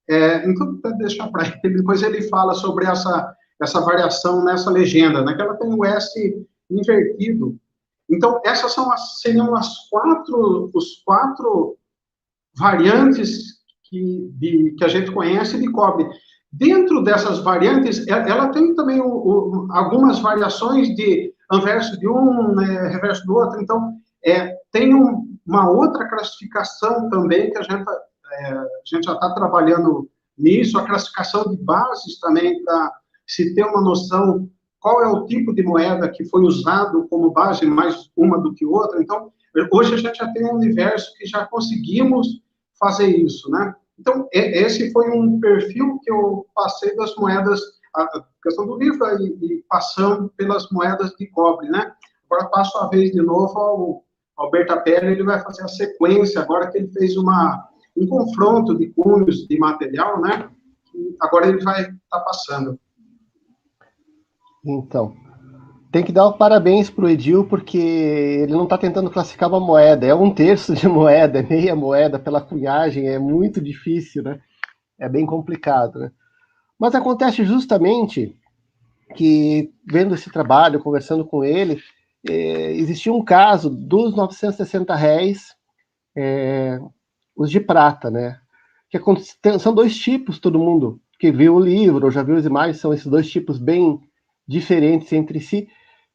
então, vou deixar para ele. Depois ele fala sobre essa variação nessa legenda, né? Que ela tem o S invertido. Então, essas seriam os quatro variantes que a gente conhece de cobre. Dentro dessas variantes, ela tem também algumas variações de anverso de um, né, reverso do outro. Então, tem uma outra classificação também que a gente já está trabalhando nisso, a classificação de bases também, para se ter uma noção qual é o tipo de moeda que foi usado como base, mais uma do que outra. Então, hoje a gente já tem um universo que já conseguimos fazer isso, né? Então, esse foi um perfil que eu passei das moedas, a questão do livro, e passando pelas moedas de cobre, né? Agora passo a vez de novo ao Alberto Pérez, ele vai fazer a sequência, agora que ele fez um confronto de cunhos de material, né? Agora ele vai estar passando. Então, tem que dar parabéns para o Edil, porque ele não está tentando classificar uma moeda, é 1/3 de moeda, é meia moeda pela cunhagem, é muito difícil, né? É bem complicado, né? Mas acontece justamente que, vendo esse trabalho, conversando com ele, existia um caso dos 960 réis, os de prata, né? Que são dois tipos, todo mundo que viu o livro ou já viu as imagens, são esses dois tipos bem diferentes entre si,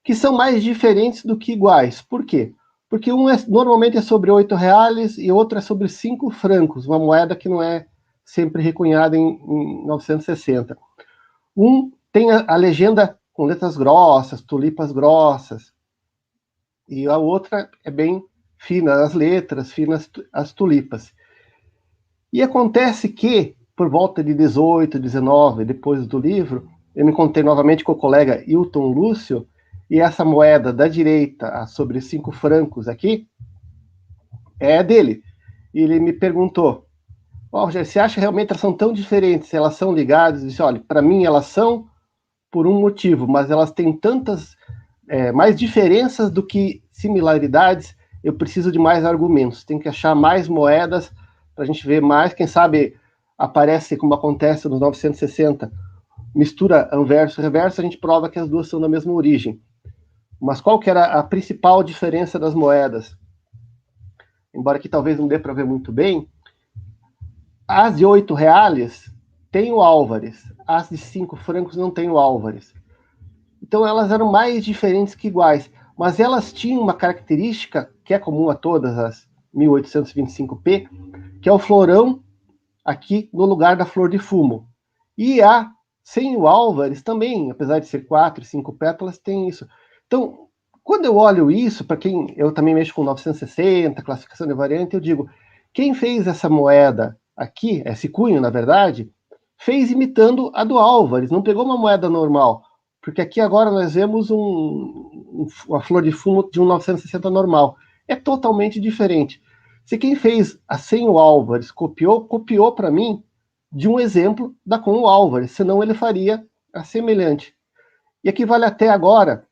que são mais diferentes do que iguais. Por quê? Porque um normalmente é sobre 8 reais e outro é sobre 5 francos, uma moeda que não é sempre recunhada em 960. Um tem a legenda com letras grossas, tulipas grossas, e a outra é bem fina, as letras, finas as tulipas. E acontece que, por volta de 18, 19, depois do livro, eu me encontrei novamente com o colega Hilton Lúcio, e essa moeda da direita, sobre 5 francos aqui, é dele. E ele me perguntou, Rogério, você acha realmente que elas são tão diferentes, elas são ligadas? Eu disse, olha, para mim elas são por um motivo, mas elas têm tantas mais diferenças do que similaridades, eu preciso de mais argumentos, tem que achar mais moedas para a gente ver mais, quem sabe aparece, como acontece nos 960, mistura anverso e reverso, a gente prova que as duas são da mesma origem. Mas qual que era a principal diferença das moedas? Embora aqui talvez não dê para ver muito bem, as de 8 reais tem o Álvares, as de 5 francos não tem o Álvares. Então elas eram mais diferentes que iguais, mas elas tinham uma característica que é comum a todas as 1825P, que é o florão aqui no lugar da flor de fumo. E a sem o Álvares também, apesar de ser 4 e 5 pétalas, tem isso. Então, quando eu olho isso, para quem eu também mexo com 960, classificação de variante, eu digo, quem fez essa moeda aqui, esse cunho, na verdade, fez imitando a do Álvares, não pegou uma moeda normal, porque aqui agora nós vemos uma flor de fumo de um 960 normal. É totalmente diferente. Se quem fez a sem o Álvares copiou para mim de um exemplo da com o Álvares, senão ele faria a semelhante. E aqui vale até agora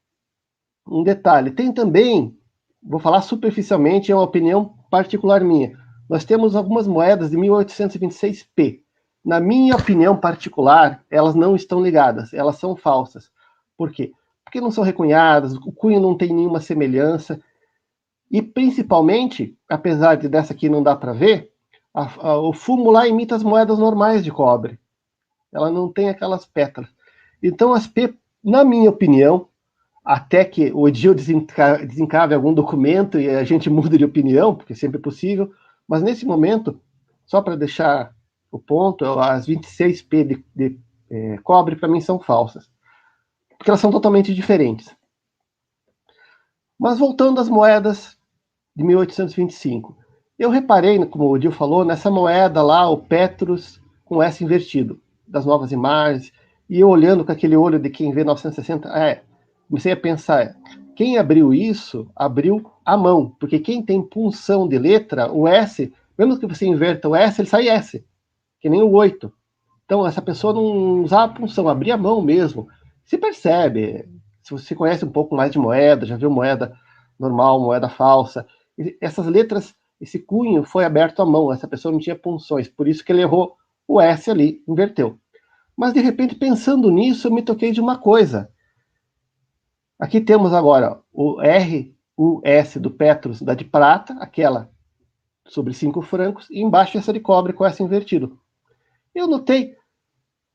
um detalhe. Tem também, vou falar superficialmente, é uma opinião particular minha, nós temos algumas moedas de 1826P. Na minha opinião particular, elas não estão ligadas, elas são falsas. Por quê? Porque não são recunhadas, o cunho não tem nenhuma semelhança, e principalmente, apesar de dessa aqui não dá para ver, o fumo lá imita as moedas normais de cobre. Ela não tem aquelas pétalas. Então as P, na minha opinião, até que o Edil desencave algum documento e a gente muda de opinião, porque sempre é possível, mas nesse momento, só para deixar o ponto, as 26P de cobre para mim são falsas, porque elas são totalmente diferentes. Mas voltando às moedas de 1825, eu reparei, como o Edil falou, nessa moeda lá, o Petrus com S invertido, das novas imagens, e eu olhando com aquele olho de quem vê 960, comecei a pensar, quem abriu isso, abriu à mão, porque quem tem punção de letra, o S, mesmo que você inverta o S, ele sai S, que nem o 8. Então, essa pessoa não usava punção, abria a mão mesmo. Se percebe, se você conhece um pouco mais de moeda, já viu moeda normal, moeda falsa, essas letras, esse cunho foi aberto à mão, essa pessoa não tinha punções, por isso que ele errou o S ali, inverteu. Mas, de repente, pensando nisso, eu me toquei de uma coisa. Aqui temos agora o R o S do Petrus, da de prata, aquela sobre 5 francos, e embaixo essa de cobre com essa invertido. Eu notei,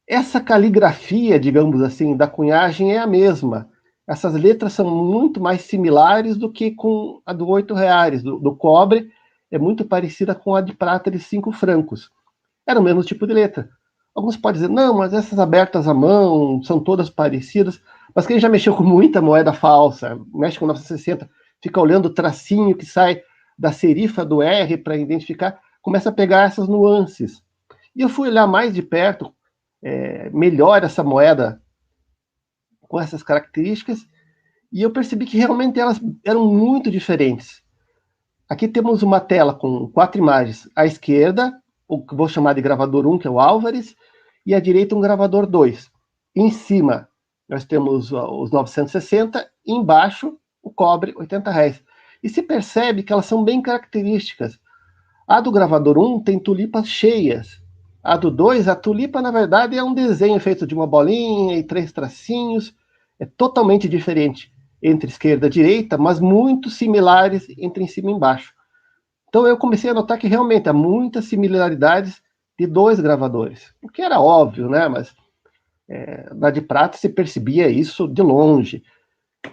essa caligrafia, digamos assim, da cunhagem é a mesma. Essas letras são muito mais similares do que com a do R$8, do cobre, é muito parecida com a de prata de 5 francos. Era o mesmo tipo de letra. Alguns podem dizer, não, mas essas abertas à mão são todas parecidas. Mas quem já mexeu com muita moeda falsa, mexe com 960, fica olhando o tracinho que sai da serifa do R para identificar, começa a pegar essas nuances. E eu fui olhar mais de perto, melhor essa moeda com essas características, e eu percebi que realmente elas eram muito diferentes. Aqui temos uma tela com 4 imagens. À esquerda, o que vou chamar de gravador 1, que é o Álvares, e à direita um gravador 2. Em cima, nós temos os 960, e embaixo o cobre, R$80. E se percebe que elas são bem características. A do gravador 1 tem tulipas cheias. A do 2, a tulipa, na verdade, é um desenho feito de uma bolinha e 3 tracinhos. É totalmente diferente entre esquerda e direita, mas muito similares entre em cima e embaixo. Então eu comecei a notar que realmente há muitas similaridades de 2 gravadores. O que era óbvio, né? Mas na de prata se percebia isso de longe.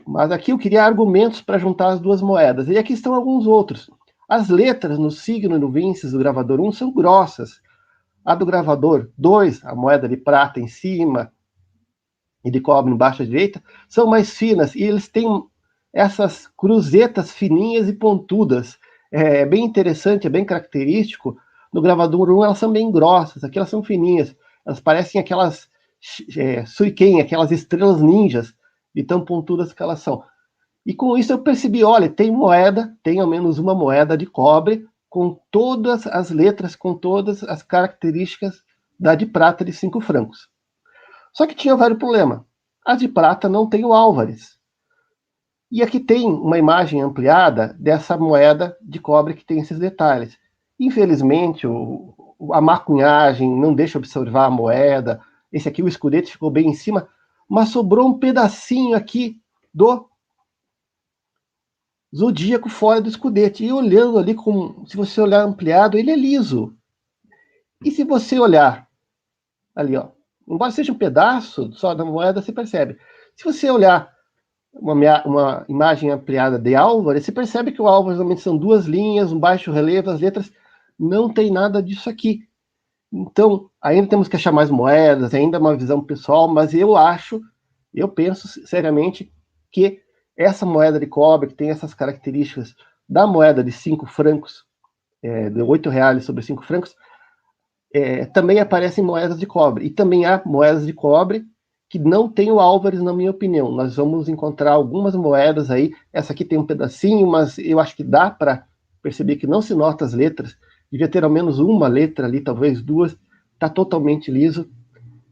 Mas aqui eu queria argumentos para juntar as 2 moedas. E aqui estão alguns outros. As letras no signo e no víndice do gravador 1 são grossas. A do gravador 2, a moeda de prata em cima e de cobre embaixo à direita, são mais finas. E eles têm essas cruzetas fininhas e pontudas. É bem interessante, é bem característico. No gravador 1 elas são bem grossas, aqui elas são fininhas. Elas parecem aquelas shuriken, aquelas estrelas ninjas, de tão pontudas que elas são. E com isso eu percebi, olha, tem ao menos uma moeda de cobre, com todas as letras, com todas as características da de prata de 5 francos. Só que tinha vários problemas. A de prata não tem o Álvares. E aqui tem uma imagem ampliada dessa moeda de cobre que tem esses detalhes. Infelizmente, a má cunhagem não deixa observar a moeda. Esse aqui, o escudete, ficou bem em cima, mas sobrou um pedacinho aqui do zodíaco fora do escudete. E olhando ali, se você olhar ampliado, ele é liso. E se você olhar ali, ó, embora seja um pedaço só da moeda, você percebe. Se você olhar uma imagem ampliada de Álvares, você percebe que o Álvares normalmente são 2 linhas, um baixo relevo, as letras, não tem nada disso aqui. Então, ainda temos que achar mais moedas, ainda uma visão pessoal, mas eu penso seriamente que essa moeda de cobre, que tem essas características da moeda de 5 francos, de R$8 sobre 5 francos, também aparecem moedas de cobre. E também há moedas de cobre que não tem o Álvares, na minha opinião. Nós vamos encontrar algumas moedas aí. Essa aqui tem um pedacinho, mas eu acho que dá para perceber que não se nota as letras. Devia ter ao menos uma letra ali, talvez 2. Está totalmente liso.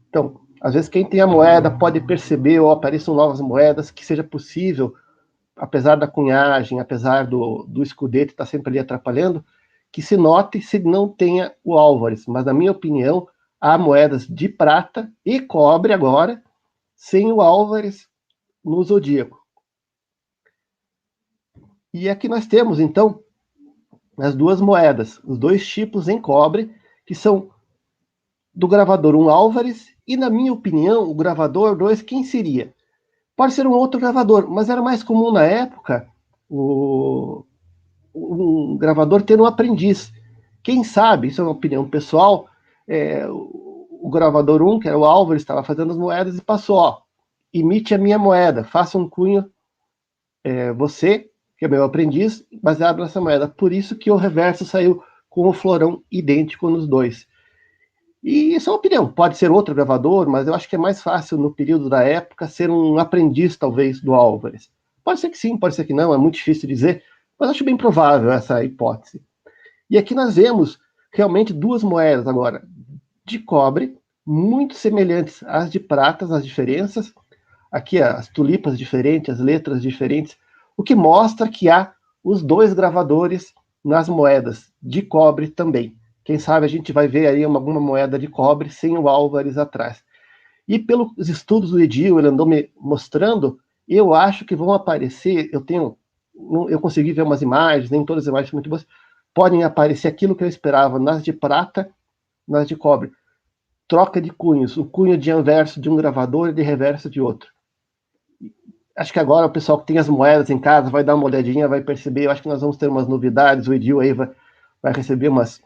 Então, às vezes quem tem a moeda pode perceber ou apareçam novas moedas, que seja possível, apesar da cunhagem, apesar do escudete estar sempre ali atrapalhando, que se note se não tenha o Álvares. Mas, na minha opinião, há moedas de prata e cobre agora, sem o Álvares no zodíaco. E aqui nós temos, então, as 2 moedas, os 2 tipos em cobre, que são do gravador 1 Álvares, e, na minha opinião, o gravador 2, quem seria? Pode ser um outro gravador, mas era mais comum na época um gravador ter um aprendiz. Quem sabe, isso é uma opinião pessoal, o gravador 1, que era o Álvares, estava fazendo as moedas e passou, ó, imite a minha moeda, faça um cunho, você, que é meu aprendiz, baseado nessa moeda. Por isso que o reverso saiu com o florão idêntico nos 2. E isso é uma opinião, pode ser outro gravador, mas eu acho que é mais fácil, no período da época, ser um aprendiz, talvez, do Álvares. Pode ser que sim, pode ser que não, é muito difícil dizer, mas acho bem provável essa hipótese. E aqui nós vemos realmente 2 moedas agora, de cobre, muito semelhantes às de prata, as diferenças. Aqui as tulipas diferentes, as letras diferentes, o que mostra que há os 2 gravadores nas moedas de cobre também. Quem sabe a gente vai ver aí alguma moeda de cobre sem o Álvares atrás. E pelos estudos do Edil, ele andou me mostrando, eu acho que vão aparecer, eu tenho eu consegui ver umas imagens, nem todas as imagens são muito boas, podem aparecer aquilo que eu esperava nas de prata, nas de cobre. Troca de cunhos, o cunho de anverso de um gravador e de reverso de outro. Acho que agora o pessoal que tem as moedas em casa vai dar uma olhadinha, vai perceber, eu acho que nós vamos ter umas novidades, o Edil aí vai receber umas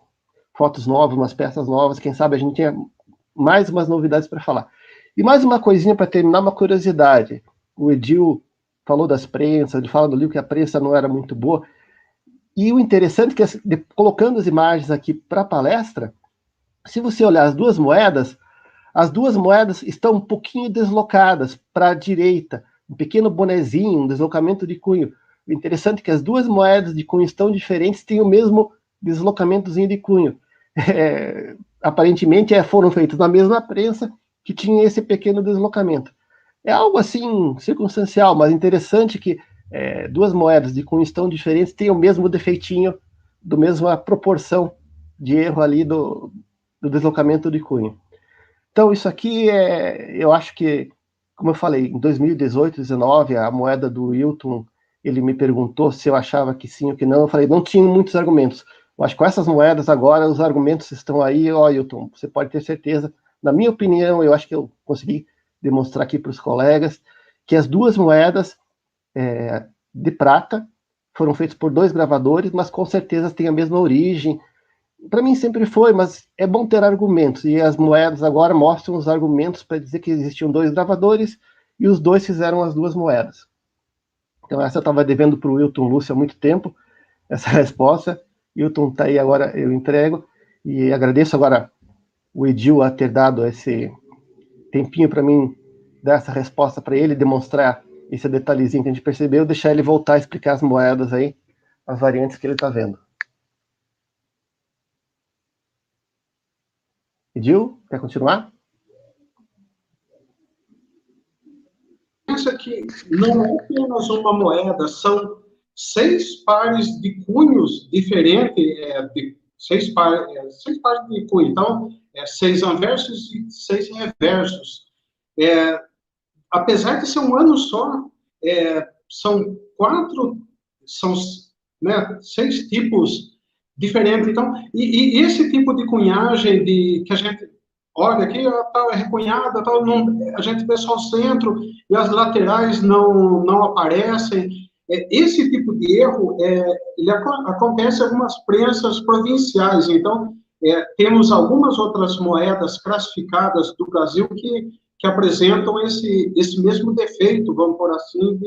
fotos novas, umas peças novas, quem sabe a gente tenha mais umas novidades para falar. E mais uma coisinha para terminar, uma curiosidade. O Edil falou das prensas, ele fala no livro que a prensa não era muito boa, e o interessante é que, colocando as imagens aqui para a palestra, se você olhar as duas moedas estão um pouquinho deslocadas para a direita, um pequeno bonezinho, um deslocamento de cunho. O interessante é que as duas moedas de cunhos tão diferentes têm o mesmo deslocamentozinho de cunho. Aparentemente foram feitos na mesma prensa que tinha esse pequeno deslocamento. É algo assim circunstancial, mas interessante que duas moedas de cunhos tão diferentes têm o mesmo defeitinho, da mesma proporção de erro ali do deslocamento de cunho. Então, isso aqui eu acho que, como eu falei, em 2018, 2019, a moeda do Wilton, ele me perguntou se eu achava que sim ou que não. Eu falei, não tinha muitos argumentos. Eu acho que com essas moedas agora, os argumentos estão aí. Ó, Wilton, você pode ter certeza. Na minha opinião, eu acho que eu consegui demonstrar aqui para os colegas que as duas moedas de prata foram feitas por dois gravadores, mas com certeza têm a mesma origem. Para mim sempre foi, mas é bom ter argumentos, e as moedas agora mostram os argumentos para dizer que existiam dois gravadores e os dois fizeram as duas moedas. Então essa eu estava devendo para o Wilton Lúcio há muito tempo, essa resposta. Wilton está aí agora, eu entrego, e agradeço agora o Edil a ter dado esse tempinho para mim, dar essa resposta para ele, demonstrar esse detalhezinho que a gente percebeu, deixar ele voltar a explicar as moedas aí, as variantes que ele está vendo. Edil, quer continuar? Pensa que não é apenas uma moeda, são 6 pares de cunhos diferentes, seis pares de cunho. Então, 6 anversos e 6 reversos. Apesar de ser um ano só, são 6 tipos diferente. Então, e esse tipo de cunhagem que a gente olha aqui, tal é recunhada, tal, não, a gente vê só o centro e as laterais não aparecem. Esse tipo de erro, ele acontece em algumas prensas provinciais. Então, temos algumas outras moedas classificadas do Brasil que apresentam esse mesmo defeito, vamos por assim,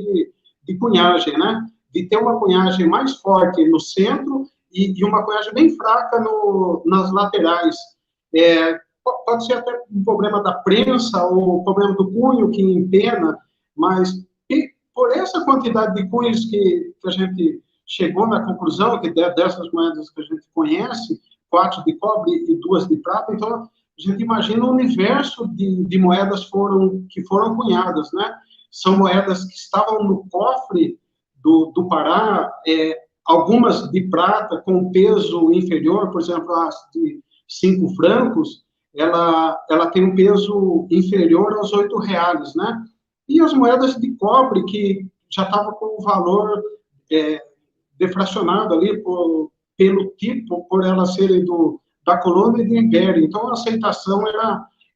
de cunhagem, né? De ter uma cunhagem mais forte no centro e uma cunhagem bem fraca nas laterais. Pode ser até um problema da prensa ou problema do cunho que empena, mas por essa quantidade de cunhos que a gente chegou na conclusão, que dessas moedas que a gente conhece, 4 de cobre e 2 de prata, então a gente imagina o universo de moedas que foram cunhadas, né? São moedas que estavam no cofre do Pará, algumas de prata com peso inferior, por exemplo, as de 5 francos, ela tem um peso inferior aos R$8, né? E as moedas de cobre, que já estavam com o valor deflacionado ali pelo tipo, por elas serem da colônia e do império. Então, a aceitação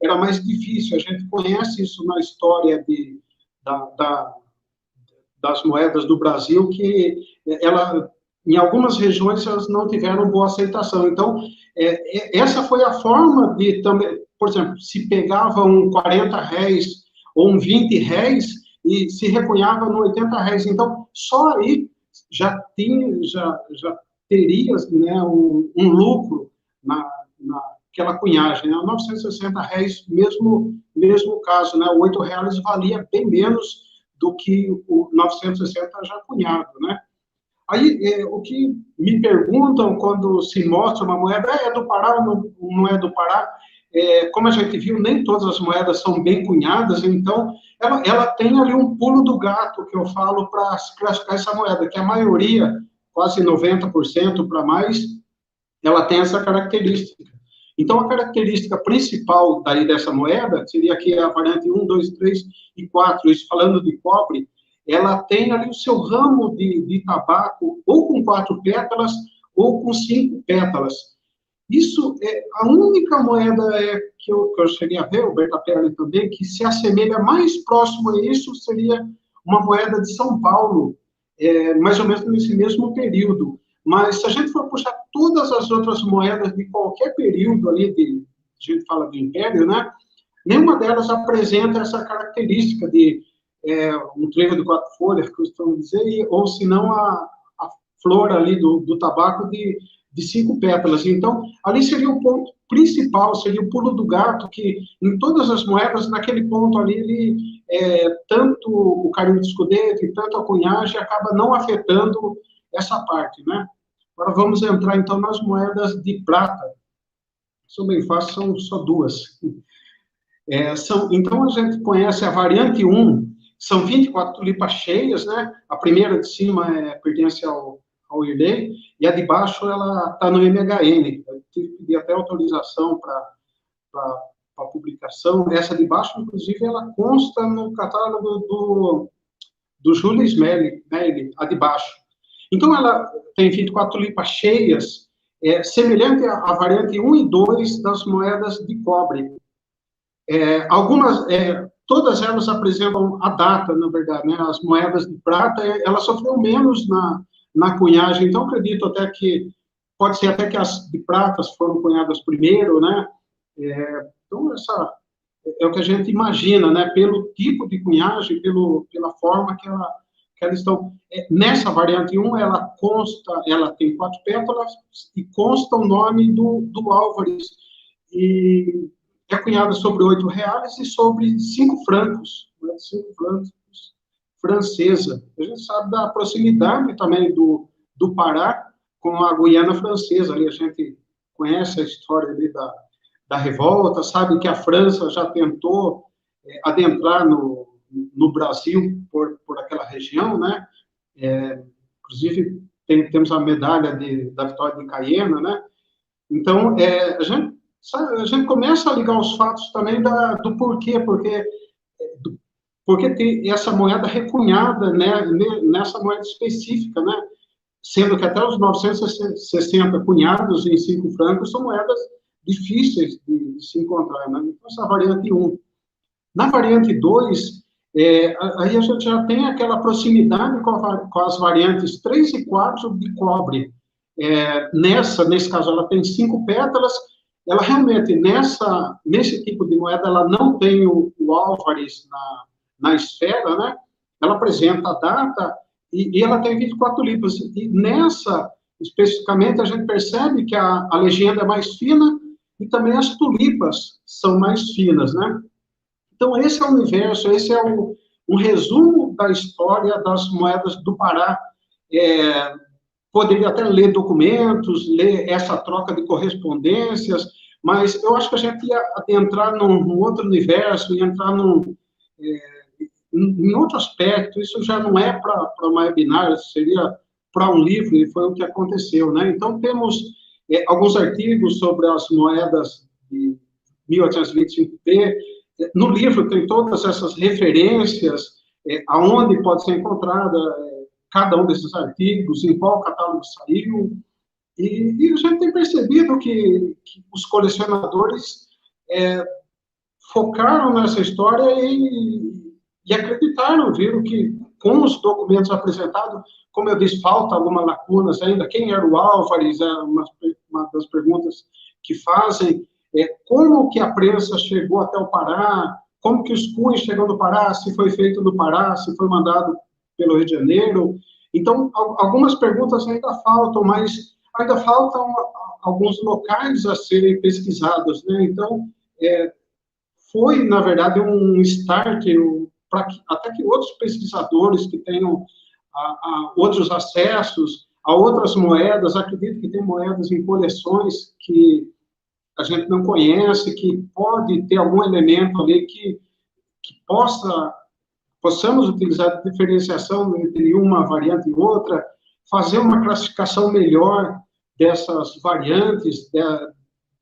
era mais difícil. A gente conhece isso na história das moedas do Brasil, que em algumas regiões elas não tiveram boa aceitação. Então, essa foi a forma de também, por exemplo, se pegava um R$40 ou um R$20 e se recunhava no R$80. Então, só aí já teria, né, um lucro naquela cunhagem, né? R$960, mesmo caso, né? O R$8 valia bem menos do que o 960 já cunhado, né? Aí, o que me perguntam quando se mostra uma moeda, é do Pará ou não é do Pará? Como a gente viu, nem todas as moedas são bem cunhadas, então ela tem ali um pulo do gato, que eu falo, para classificar essa moeda, que a maioria, quase 90% para mais, ela tem essa característica. Então, a característica principal dessa moeda seria aqui a variante 1, 2, 3 e 4, isso falando de cobre, ela tem ali o seu ramo de tabaco, ou com 4 pétalas, ou com 5 pétalas. Isso é a única moeda que eu cheguei a ver, o Berta Perli também, que se assemelha mais próximo a isso, seria uma moeda de São Paulo, mais ou menos nesse mesmo período. Mas se a gente for puxar todas as outras moedas de qualquer período ali, a gente fala do Império, né? Nenhuma delas apresenta essa característica de um trevo de 4 folhas, que costumam dizer, ou se não a flor ali do tabaco de 5 pétalas. Então, ali seria o ponto principal, seria o pulo do gato, que em todas as moedas, naquele ponto ali, tanto o carimbo de escudete, tanto a cunhagem, acaba não afetando essa parte, né? Agora vamos entrar, então, nas moedas de prata. São bem fáceis, são só 2. Então, a gente conhece a variante 1, são 24 tulipas cheias, né? A primeira de cima pertence ao Irley, e a de baixo, ela está no MHN. Eu tive que pedir até autorização para publicação. Essa de baixo, inclusive, ela consta no catálogo do Júlio Smelly, né, a de baixo. Então, ela tem 24 tulipas cheias, semelhante à variante 1 e 2 das moedas de cobre. Todas elas apresentam a data, na verdade, né? As moedas de prata, elas sofreram menos na cunhagem, então acredito até que, pode ser até que as de pratas foram cunhadas primeiro, né? Então, essa é o que a gente imagina, né? Pelo tipo de cunhagem, pela forma que elas estão. Nessa variante 1, ela tem 4 pétalas e consta o nome do Álvares, e é cunhada sobre R$8 e sobre 5 francos, né? 5 francos francesa. A gente sabe da proximidade também do Pará com a Guiana Francesa. Ali a gente conhece a história ali da revolta, sabe que a França já tentou adentrar no Brasil por aquela região, né? Inclusive, temos a medalha da vitória de Cayena, né? Então, a gente começa a ligar os fatos também do porquê, porque tem essa moeda recunhada, né, nessa moeda específica, né, sendo que até os 960 cunhados em 5 francos são moedas difíceis de se encontrar, né? Então, essa variante 1. Na variante 2, aí a gente já tem aquela proximidade com as variantes 3 e 4 de cobre. Nesse caso, ela tem 5 pétalas. Ela realmente, nesse tipo de moeda, ela não tem o Álvares na esfera, né? Ela apresenta a data e ela tem 24 tulipas. E nessa, especificamente, a gente percebe que a legenda é mais fina e também as tulipas são mais finas, né? Então, esse é o universo, esse é um resumo da história das moedas do Pará. Poderia até ler documentos, ler essa troca de correspondências, mas eu acho que a gente ia adentrar num outro universo, ia entrar em outro aspecto. Isso já não é para uma webinar, seria para um livro, e foi o que aconteceu, né? Então, temos alguns artigos sobre as moedas de 1825P. No livro tem todas essas referências, aonde pode ser encontrada cada um desses artigos, em qual catálogo saiu, e a gente tem percebido que os colecionadores focaram nessa história e acreditaram, viram que com os documentos apresentados, como eu disse, falta algumas lacunas ainda. Quem era o Álvares? É uma das perguntas que fazem. Como que a prensa chegou até o Pará? Como que os cunhos chegam do Pará? Se foi feito no Pará? Se foi mandado pelo Rio de Janeiro? Então, algumas perguntas ainda faltam, mas ainda faltam alguns locais a serem pesquisados, né? Então, foi, na verdade, um start para até que outros pesquisadores que tenham outros acessos a outras moedas, acredito que tem moedas em coleções que a gente não conhece, que pode ter algum elemento ali que possamos utilizar a diferenciação entre uma variante e outra, fazer uma classificação melhor dessas variantes,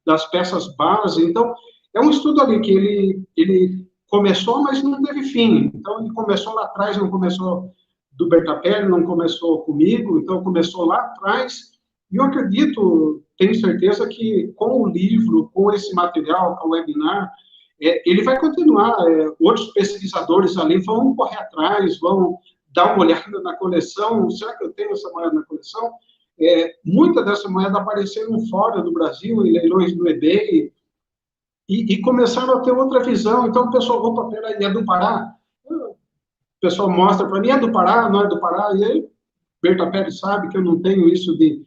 das peças base. Então, é um estudo ali que ele começou, mas não teve fim. Então, ele começou lá atrás, não começou do Bertapelli, não começou comigo, então começou lá atrás. E eu acredito, tenho certeza que com o livro, com esse material, com o webinar, ele vai continuar. Outros pesquisadores ali vão correr atrás, vão dar uma olhada na coleção. Será que eu tenho essa moeda na coleção? Muita dessa moeda apareceram fora do Brasil, em leilões do eBay, e começaram a ter outra visão. Então, o pessoal, opa, peraí, é do Pará? O pessoal mostra para mim, é do Pará, não é do Pará? E aí, Bertapelli sabe que eu não tenho isso de,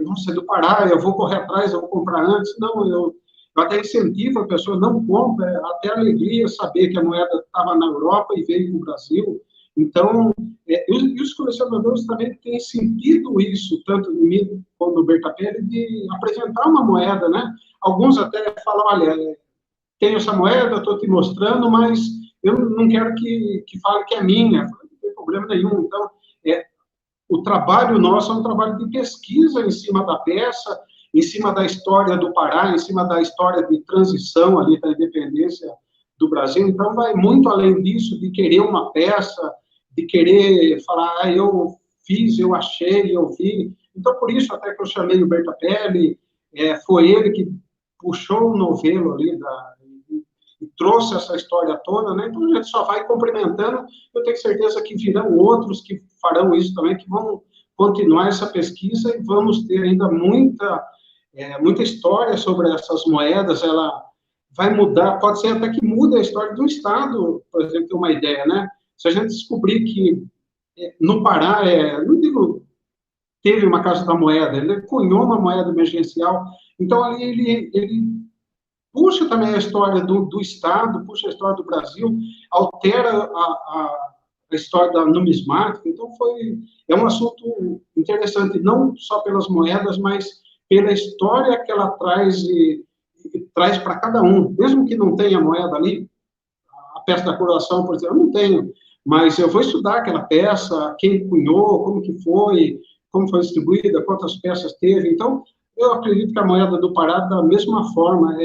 nossa, é do Pará, eu vou correr atrás, eu vou comprar antes. Não, eu até incentivo a pessoa, não compra, até alegria saber que a moeda estava na Europa e veio para o Brasil. Então, e os colecionadores também têm sentido isso, tanto no mim como no Bertapelli, de apresentar uma moeda, né? Alguns até falam, olha, tenho essa moeda, estou te mostrando, mas eu não quero que fale que é minha. Não tem problema nenhum. Então, o trabalho nosso é um trabalho de pesquisa em cima da peça, em cima da história do Pará, em cima da história de transição ali da independência do Brasil. Então, vai muito além disso, de querer uma peça, de querer falar, eu fiz, eu achei, eu vi. Então, por isso até que eu chamei o Bertapelli, foi ele que puxou o novelo ali e trouxe essa história toda, né? Então, a gente só vai complementando. Eu tenho certeza que virão outros que farão isso também, que vão continuar essa pesquisa e vamos ter ainda muita história sobre essas moedas. Ela vai mudar, pode ser até que mude a história do Estado, por exemplo, ter uma ideia, né? Se a gente descobrir que no Pará, não digo teve uma Casa da Moeda, ele cunhou uma moeda emergencial, então ali ele puxa também a história do Estado, puxa a história do Brasil, altera a história da numismática. Então é um assunto interessante, não só pelas moedas, mas pela história que ela traz e traz para cada um, mesmo que não tenha moeda ali. A peça da coroação, por exemplo, eu não tenho, mas eu vou estudar aquela peça, quem cunhou, como foi distribuída, quantas peças teve. Então, eu acredito que a moeda do Pará, da mesma forma,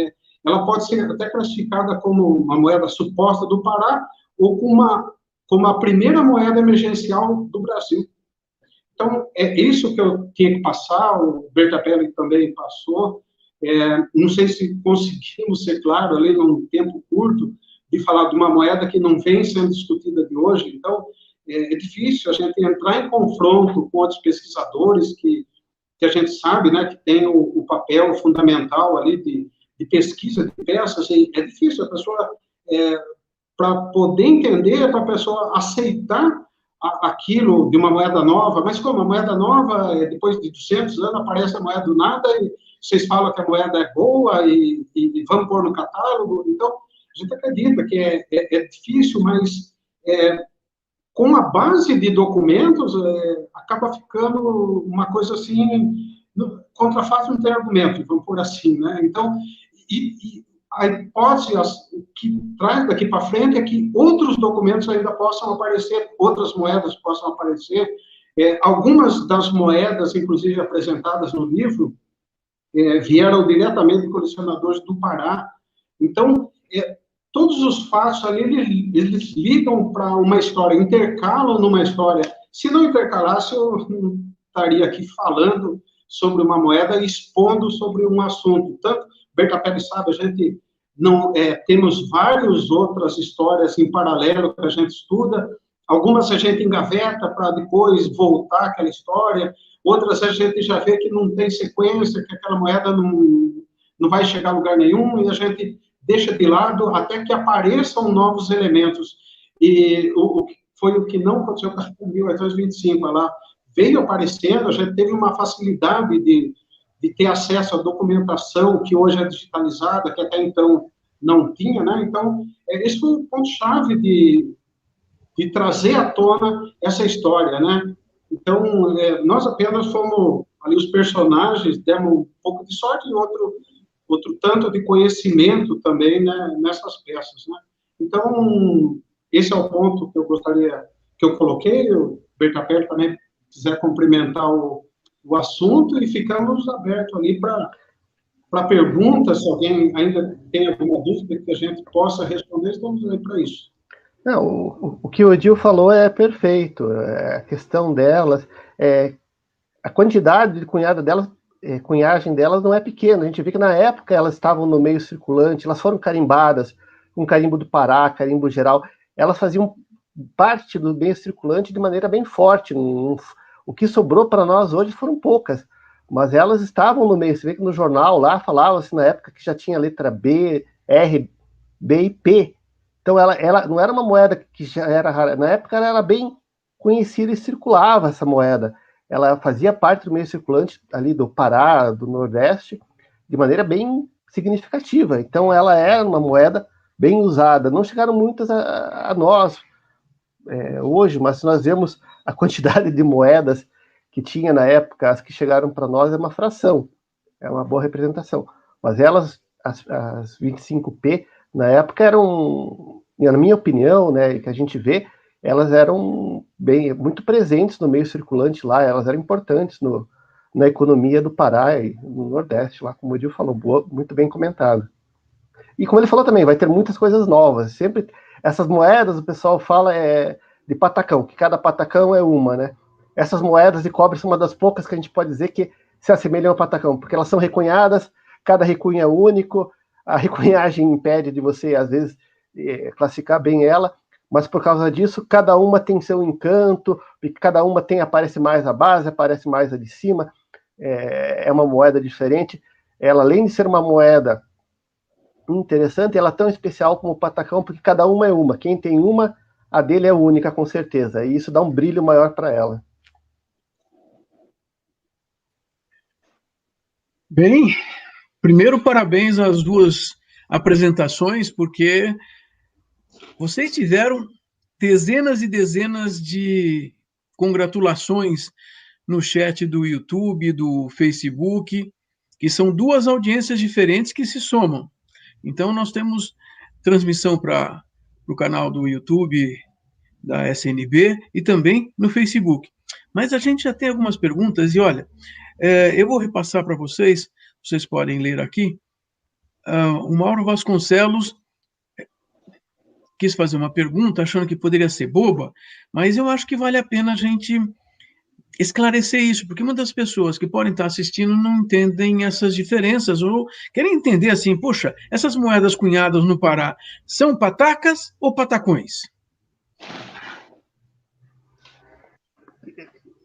ela pode ser até classificada como uma moeda suposta do Pará ou como a primeira moeda emergencial do Brasil. Então, é isso que eu tinha que passar, o Bertapelli também passou. Não sei se conseguimos ser claros ali num tempo curto, de falar de uma moeda que não vem sendo discutida de hoje. Então, é difícil a gente entrar em confronto com outros pesquisadores que a gente sabe, né, que tem o papel fundamental ali de pesquisa de peças. E é difícil a pessoa, para poder entender, para a pessoa aceitar aquilo de uma moeda nova. Mas como a moeda nova, depois de 200 anos, aparece a moeda do nada e vocês falam que a moeda é boa e vamos pôr no catálogo. Então, a gente acredita que é difícil, mas com a base de documentos, acaba ficando uma coisa assim, contra fato não tem argumento, vamos pôr assim, né? Então, a hipótese que traz daqui para frente é que outros documentos ainda possam aparecer, outras moedas possam aparecer. Algumas das moedas, inclusive apresentadas no livro, vieram diretamente de colecionadores do Pará. Então, todos os fatos ali, eles ligam para uma história, intercalam numa história. Se não intercalasse, eu não estaria aqui falando sobre uma moeda, expondo sobre um assunto. Tanto, Bertapelli sabe, a gente não, temos várias outras histórias em paralelo que a gente estuda. Algumas a gente engaveta para depois voltar àquela história, outras a gente já vê que não tem sequência, que aquela moeda não vai chegar a lugar nenhum, e a gente deixa de lado até que apareçam novos elementos. E foi o que não aconteceu com 1825, ela veio aparecendo, a gente teve uma facilidade de ter acesso à documentação que hoje é digitalizada, que até então não tinha, né? Então, esse foi o ponto-chave de trazer à tona essa história, né? Então, nós apenas fomos ali os personagens, demos um pouco de sorte e outro tanto de conhecimento também, né, nessas peças, né? Então, esse é o ponto que eu gostaria, que eu coloquei. O Bertapelli também quiser complementar o assunto, e ficamos abertos ali para para perguntas, se alguém ainda tem alguma dúvida que a gente possa responder, estamos aí para isso. Não, o que o Edil falou é perfeito. A questão delas, a quantidade de cunhagem delas não é pequena. A gente vê que na época elas estavam no meio circulante, elas foram carimbadas, com carimbo do Pará, carimbo geral. Elas faziam parte do meio circulante de maneira bem forte. O que sobrou para nós hoje foram poucas, mas elas estavam no meio. Você vê que no jornal lá falava-se na época que já tinha letra B, R, B e P. Então ela não era uma moeda que já era rara. Na época ela era bem conhecida e circulava essa moeda. Ela fazia parte do meio circulante ali do Pará, do Nordeste, de maneira bem significativa. Então ela era uma moeda bem usada. Não chegaram muitas a nós hoje, mas se nós vemos a quantidade de moedas que tinha na época, as que chegaram para nós é uma fração, é uma boa representação. Mas elas, as 25P, na época eram, na minha opinião, né, que a gente vê, elas eram muito presentes no meio circulante lá, elas eram importantes na economia do Pará e no Nordeste, lá, como o Edil falou, muito bem comentado. E como ele falou também, vai ter muitas coisas novas. Sempre essas moedas, o pessoal fala de patacão, que cada patacão é uma, né? Essas moedas de cobre são uma das poucas que a gente pode dizer que se assemelham ao patacão, porque elas são recunhadas, cada recunho é único, a recunhagem impede de você, às vezes, classificar bem ela, mas por causa disso, cada uma tem seu encanto, cada uma aparece mais a base, aparece mais a de cima, é uma moeda diferente. Ela, além de ser uma moeda interessante, ela é tão especial como o patacão, porque cada uma é uma. Quem tem uma, a dele é única, com certeza. E isso dá um brilho maior para ela. Bem, primeiro, parabéns às duas apresentações, porque vocês tiveram dezenas e dezenas de congratulações no chat do YouTube, do Facebook, que são duas audiências diferentes que se somam. Então, nós temos transmissão para o canal do YouTube da SNB e também no Facebook. Mas a gente já tem algumas perguntas e, olha, eu vou repassar para vocês podem ler aqui. O Mauro Vasconcelos quis fazer uma pergunta achando que poderia ser boba, mas eu acho que vale a pena a gente esclarecer isso, porque muitas pessoas que podem estar assistindo não entendem essas diferenças, ou querem entender assim, poxa, essas moedas cunhadas no Pará são patacas ou patacões?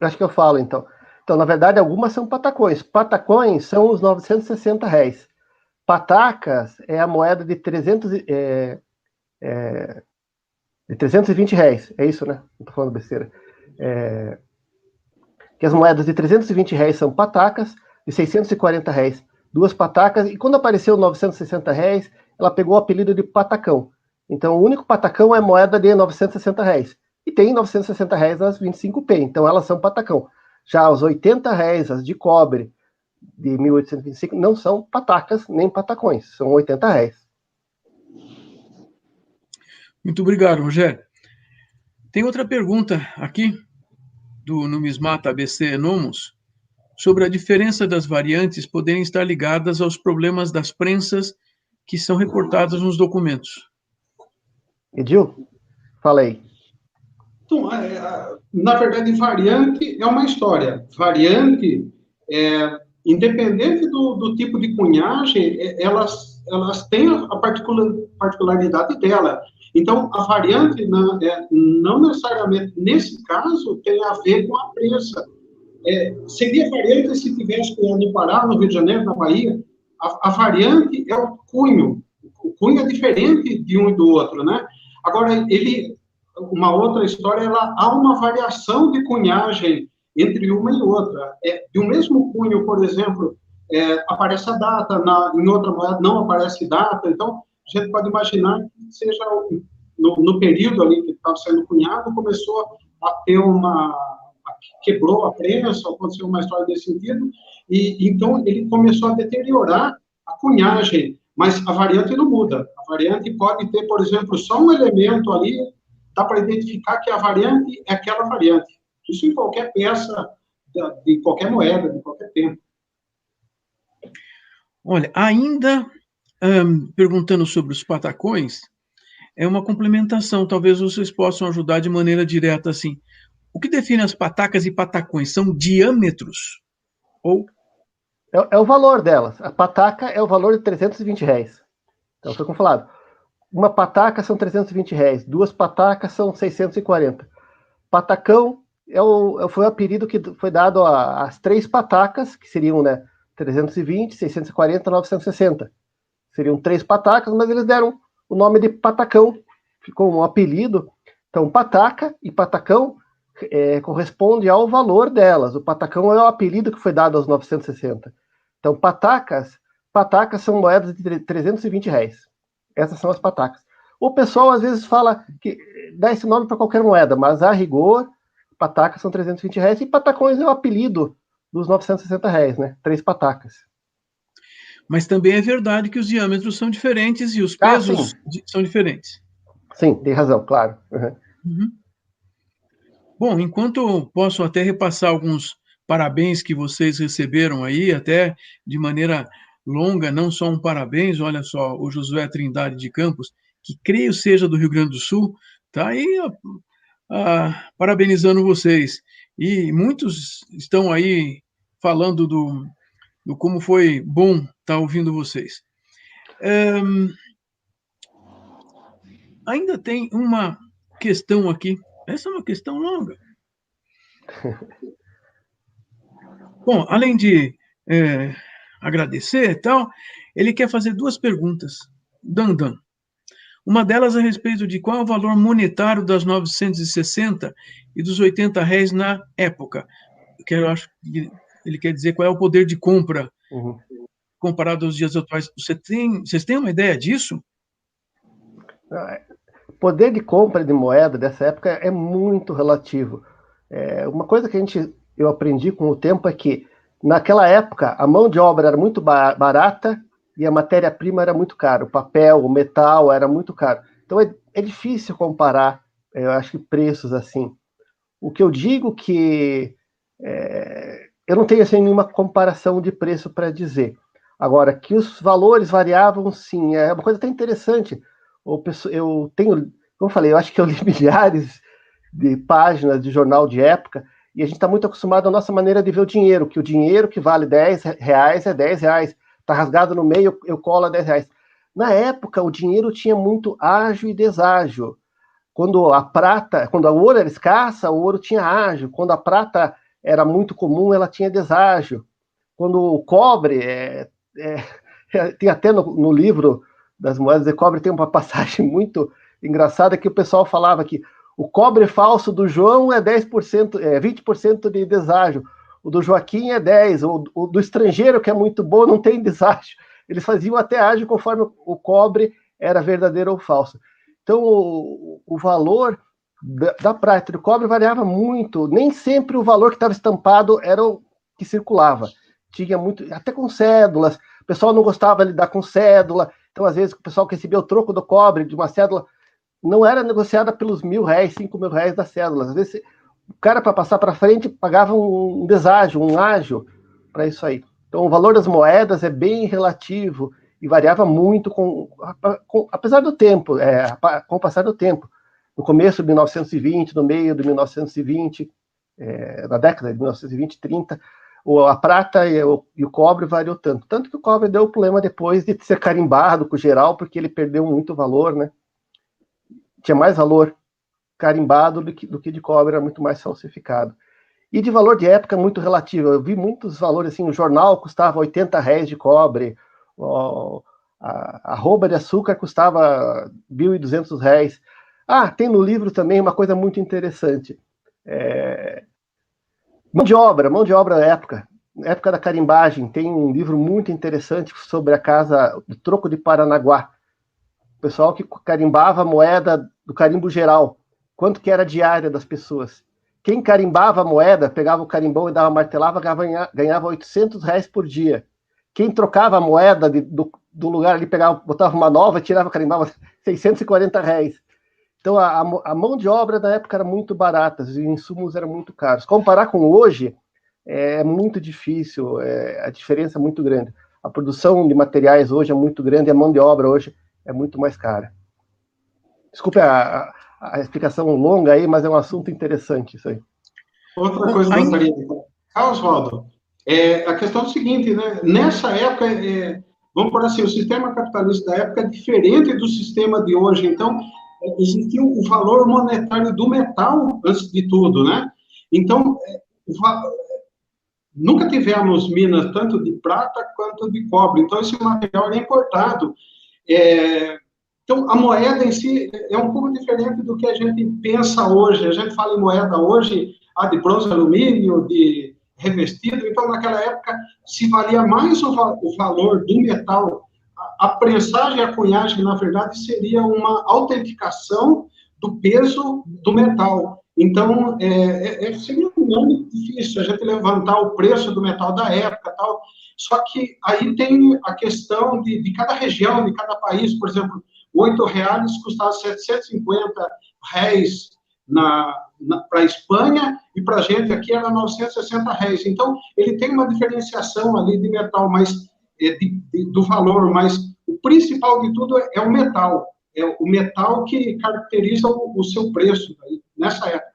Acho que eu falo, então. Então, na verdade, algumas são patacões. Patacões são os R$960. Patacas é a moeda de 320 reais. É isso, né? Não estou falando besteira. Que as moedas de R$320 são patacas, de R$640 duas patacas, e quando apareceu R$960, ela pegou o apelido de patacão. Então, o único patacão é moeda de R$960. E tem R$960 nas 25P, então elas são patacão. Já os R$80, as de cobre, de 1825, não são patacas nem patacões, são R$80. Muito obrigado, Rogério. Tem outra pergunta aqui, do Numismata ABC Nomus, sobre a diferença das variantes poderem estar ligadas aos problemas das prensas que são reportados nos documentos. Edil, falei. Então, na verdade, variante é uma história. Variante, independente do tipo de cunhagem, elas têm a particularidade dela. Então, a variante não necessariamente, nesse caso, tem a ver com a prensa. Seria variante se tivesse no Pará, no Rio de Janeiro, na Bahia. A variante é o cunho. O cunho é diferente de um e do outro, né? Agora, uma outra história, há uma variação de cunhagem entre uma e outra. De um mesmo cunho, por exemplo, aparece a data, em outra moeda não aparece data, então a gente pode imaginar que seja no período ali que estava sendo cunhado, começou a ter quebrou a prensa, aconteceu uma história desse sentido, e então ele começou a deteriorar a cunhagem, mas a variante não muda. A variante pode ter, por exemplo, só um elemento ali, dá para identificar que a variante é aquela variante. Isso em qualquer peça, de qualquer moeda, de qualquer tempo. Olha, ainda perguntando sobre os patacões, é uma complementação, talvez vocês possam ajudar de maneira direta, assim. O que define as patacas e patacões? São diâmetros? Ou... É o valor delas. A pataca é o valor de R$320. Então, foi como falado. Uma pataca são R$320. 2 patacas são 640. Patacão foi o apelido que foi dado às 3 patacas, que seriam, né, 320, 640, 960. Seriam 3 patacas, mas eles deram o nome de patacão. Ficou um apelido. Então, pataca e patacão corresponde ao valor delas. O patacão é o apelido que foi dado aos 960. Então, patacas são moedas de R$320. Essas são as patacas. O pessoal, às vezes, fala que dá esse nome para qualquer moeda, mas, a rigor, patacas são R$320 e patacões é o apelido dos R$960, né? 3 patacas. Mas também é verdade que os diâmetros são diferentes e os pesos são diferentes. Sim, tem razão, claro. Uhum. Bom, enquanto posso até repassar alguns parabéns que vocês receberam aí, até de maneira longa, não só um parabéns, olha só, o Josué Trindade de Campos, que creio seja do Rio Grande do Sul, está aí parabenizando vocês. E muitos estão aí falando do como foi bom estar ouvindo vocês. Ainda tem uma questão aqui, essa é uma questão longa. Bom, além de agradecer e tal, ele quer fazer 2 perguntas. Dandan. Uma delas a respeito de qual é o valor monetário das 960 e dos R$80 na época. Eu acho que ele quer dizer qual é o poder de compra comparado aos dias atuais. Vocês têm uma ideia disso? Poder de compra de moeda dessa época é muito relativo. Uma coisa que eu aprendi com o tempo é que, naquela época, a mão de obra era muito barata e a matéria-prima era muito cara. O papel, o metal era muito caro. Então, é difícil comparar, eu acho que preços assim. O que eu digo que eu não tenho assim, nenhuma comparação de preço para dizer. Agora, que os valores variavam, sim. É uma coisa até interessante. Eu tenho, como eu falei, eu acho que eu li milhares de páginas de jornal de época, e a gente está muito acostumado à nossa maneira de ver o dinheiro, que o dinheiro que vale R$10 é R$10, está rasgado no meio, eu colo a R$10. Na época, o dinheiro tinha muito ágio e deságio. Quando o ouro era escassa, o ouro tinha ágio. Quando a prata era muito comum, ela tinha deságio. Quando o cobre, tem até no livro das moedas de cobre, tem uma passagem muito engraçada que o pessoal falava que o cobre falso do João é 10%, 20% de deságio. O do Joaquim é 10%. O do estrangeiro, que é muito bom, não tem deságio. Eles faziam até ágio conforme o cobre era verdadeiro ou falso. Então, o valor da prata e do cobre variava muito. Nem sempre o valor que estava estampado era o que circulava. Tinha muito, até com cédulas. O pessoal não gostava de lidar com cédula. Então, às vezes, o pessoal que recebia o troco do cobre de uma cédula não era negociada pelos R$1.000, R$5.000 da cédula. Às vezes, o cara, para passar para frente, pagava um deságio, um ágio para isso aí. Então, o valor das moedas é bem relativo e variava muito apesar do tempo, com o passar do tempo. No começo de 1920, no meio de 1920, na década de 1920, 30, a prata e o cobre variou tanto. Tanto que o cobre deu problema depois de ser carimbado com o geral, porque ele perdeu muito valor, né? Tinha mais valor carimbado do que de cobre, era muito mais falsificado. E de valor de época muito relativo. Eu vi muitos valores, assim, o jornal custava R$80 de cobre, a arroba de açúcar custava R$1.200. Tem no livro também uma coisa muito interessante. Mão de obra da época da carimbagem, tem um livro muito interessante sobre a casa do Troco de Paranaguá. O pessoal que carimbava a moeda do carimbo geral, quanto que era a diária das pessoas. Quem carimbava a moeda, pegava o carimbão e dava martelava, ganhava R$800 por dia. Quem trocava a moeda do lugar ali, botava uma nova, tirava, carimbava R$640. Então, a mão de obra da época era muito barata, os insumos eram muito caros. Comparar com hoje é muito difícil, a diferença é muito grande. A produção de materiais hoje é muito grande, a mão de obra hoje é muito mais cara. Desculpe a explicação longa aí, mas é um assunto interessante isso aí. Outra coisa que eu gostaria de falar, Oswaldo, a questão é o seguinte, né? Nessa época, vamos por assim, o sistema capitalista da época é diferente do sistema de hoje, então existia o valor monetário do metal antes de tudo, né? Então, nunca tivemos minas tanto de prata quanto de cobre, então esse material é importado. Então, a moeda em si é um pouco diferente do que a gente pensa hoje. A gente fala em moeda hoje, de bronze, alumínio, de revestido. Então, naquela época, se valia mais o valor do metal. A prensagem e a cunhagem, na verdade, seria uma autenticação do peso do metal. Então, seria muito difícil a gente levantar o preço do metal da época, tal. Só que aí tem a questão de cada região, de cada país. Por exemplo, R$8 custava R$750 para a Espanha, e para a gente aqui era R$960. Então, ele tem uma diferenciação ali de metal, mas do valor, mas o principal de tudo é o metal. É o metal que caracteriza o seu preço nessa época.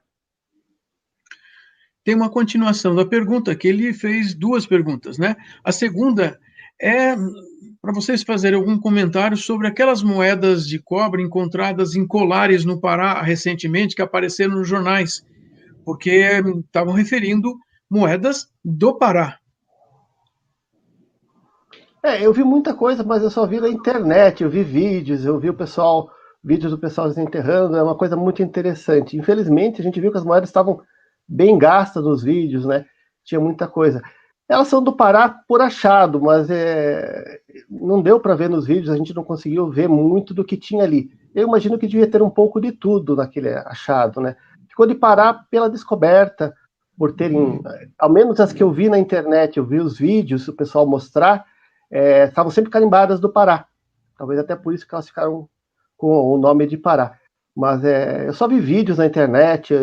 Tem uma continuação da pergunta, que ele fez duas perguntas, né? A segunda é para vocês fazerem algum comentário sobre aquelas moedas de cobre encontradas em colares no Pará recentemente, que apareceram nos jornais, porque estavam referindo moedas do Pará. Eu vi muita coisa, mas eu só vi na internet, eu vi vídeos, eu vi vídeos do pessoal desenterrando, é uma coisa muito interessante. Infelizmente, a gente viu que as moedas estavam bem gastas nos vídeos, né? Tinha muita coisa. Elas são do Pará por achado, mas não deu para ver nos vídeos, a gente não conseguiu ver muito do que tinha ali. Eu imagino que devia ter um pouco de tudo naquele achado, né? Ficou de Pará pela descoberta, por terem, ao menos as que eu vi na internet, eu vi os vídeos, o pessoal mostrar, estavam sempre carimbadas do Pará. Talvez até por isso que elas ficaram com o nome de Pará. Mas eu só vi vídeos na internet,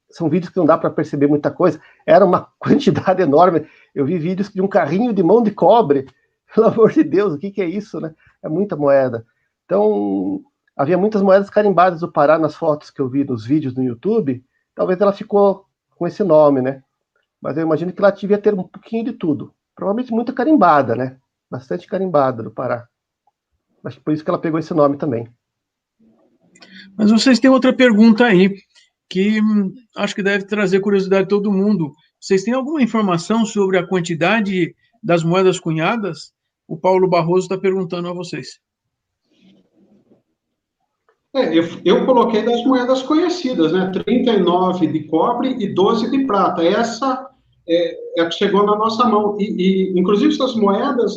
são vídeos que não dá para perceber muita coisa. Era uma quantidade enorme. Eu vi vídeos de um carrinho de mão de cobre. Pelo amor de Deus, o que é isso, né? É muita moeda. Então, havia muitas moedas carimbadas do Pará nas fotos que eu vi nos vídeos no YouTube. Talvez ela ficou com esse nome, né? Mas eu imagino que ela devia ter um pouquinho de tudo. Provavelmente muita carimbada, né? Bastante carimbada do Pará. Acho que por isso que ela pegou esse nome também. Mas vocês têm outra pergunta aí, que acho que deve trazer curiosidade de todo mundo. Vocês têm alguma informação sobre a quantidade das moedas cunhadas? O Paulo Barroso está perguntando a vocês. Eu coloquei das moedas conhecidas, né? 39 de cobre e 12 de prata. Essa é a que chegou na nossa mão. Inclusive, essas moedas,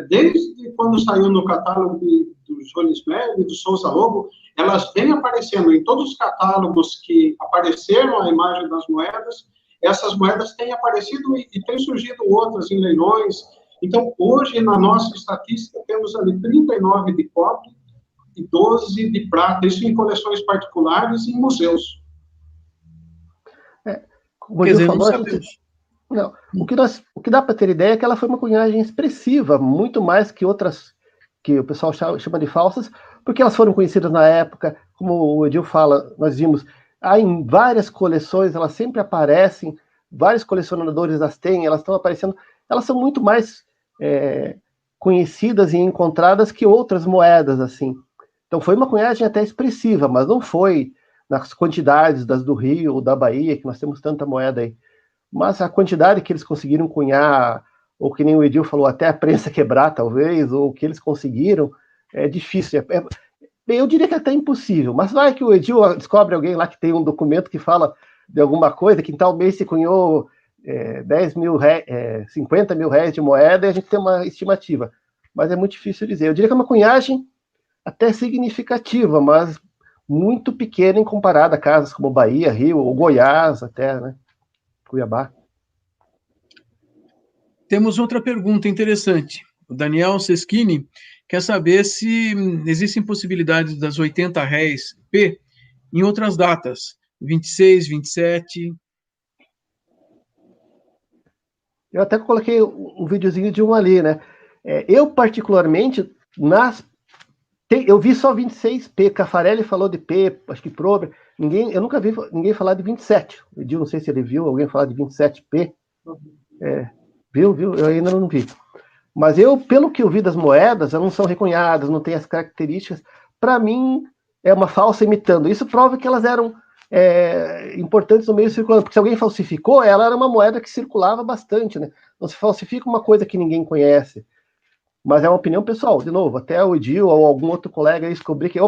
desde quando saiu no catálogo do Jones Meyer e do Souza Lobo, elas vêm aparecendo em todos os catálogos que apareceram a imagem das moedas. Essas moedas têm aparecido e têm surgido outras em leilões. Então, hoje, na nossa estatística, temos ali 39 de cobre e 12 de prata, isso em coleções particulares e em museus. Como o Gil falou, o que dá para ter ideia é que ela foi uma cunhagem expressiva, muito mais que outras que o pessoal chama de falsas, porque elas foram conhecidas na época, como o Edil fala, nós vimos, em várias coleções, elas sempre aparecem, vários colecionadores as têm, elas estão aparecendo, elas são muito mais conhecidas e encontradas que outras moedas, assim. Então foi uma cunhagem até expressiva, mas não foi nas quantidades das do Rio ou da Bahia, que nós temos tanta moeda aí. Mas a quantidade que eles conseguiram cunhar, ou que nem o Edil falou, até a prensa quebrar, talvez, ou o que eles conseguiram, é difícil. Eu diria que é até impossível, mas vai que o Edil descobre alguém lá que tem um documento que fala de alguma coisa, que em tal mês se cunhou 50 mil reais de moeda, e a gente tem uma estimativa. Mas é muito difícil dizer. Eu diria que é uma cunhagem até significativa, mas muito pequena em comparada a casas como Bahia, Rio, ou Goiás até, né? Cuiabá. Temos outra pergunta interessante. O Daniel Seschini quer saber se existem possibilidades das 80 réis P em outras datas, 26, 27. Eu até coloquei um videozinho de um ali, né? Eu, particularmente, eu vi só 26P. Cafarelli falou de P, acho que Prober. Eu nunca vi ninguém falar de 27. O Edil, não sei se ele viu alguém falar de 27P. Viu? Eu ainda não vi. Mas pelo que eu vi das moedas, elas não são recunhadas, não têm as características. Para mim, é uma falsa imitando. Isso prova que elas eram importantes no meio circulante, porque se alguém falsificou, ela era uma moeda que circulava bastante, né? Não se falsifica uma coisa que ninguém conhece. Mas é uma opinião pessoal, de novo, até o Edil ou algum outro colega descobrir que,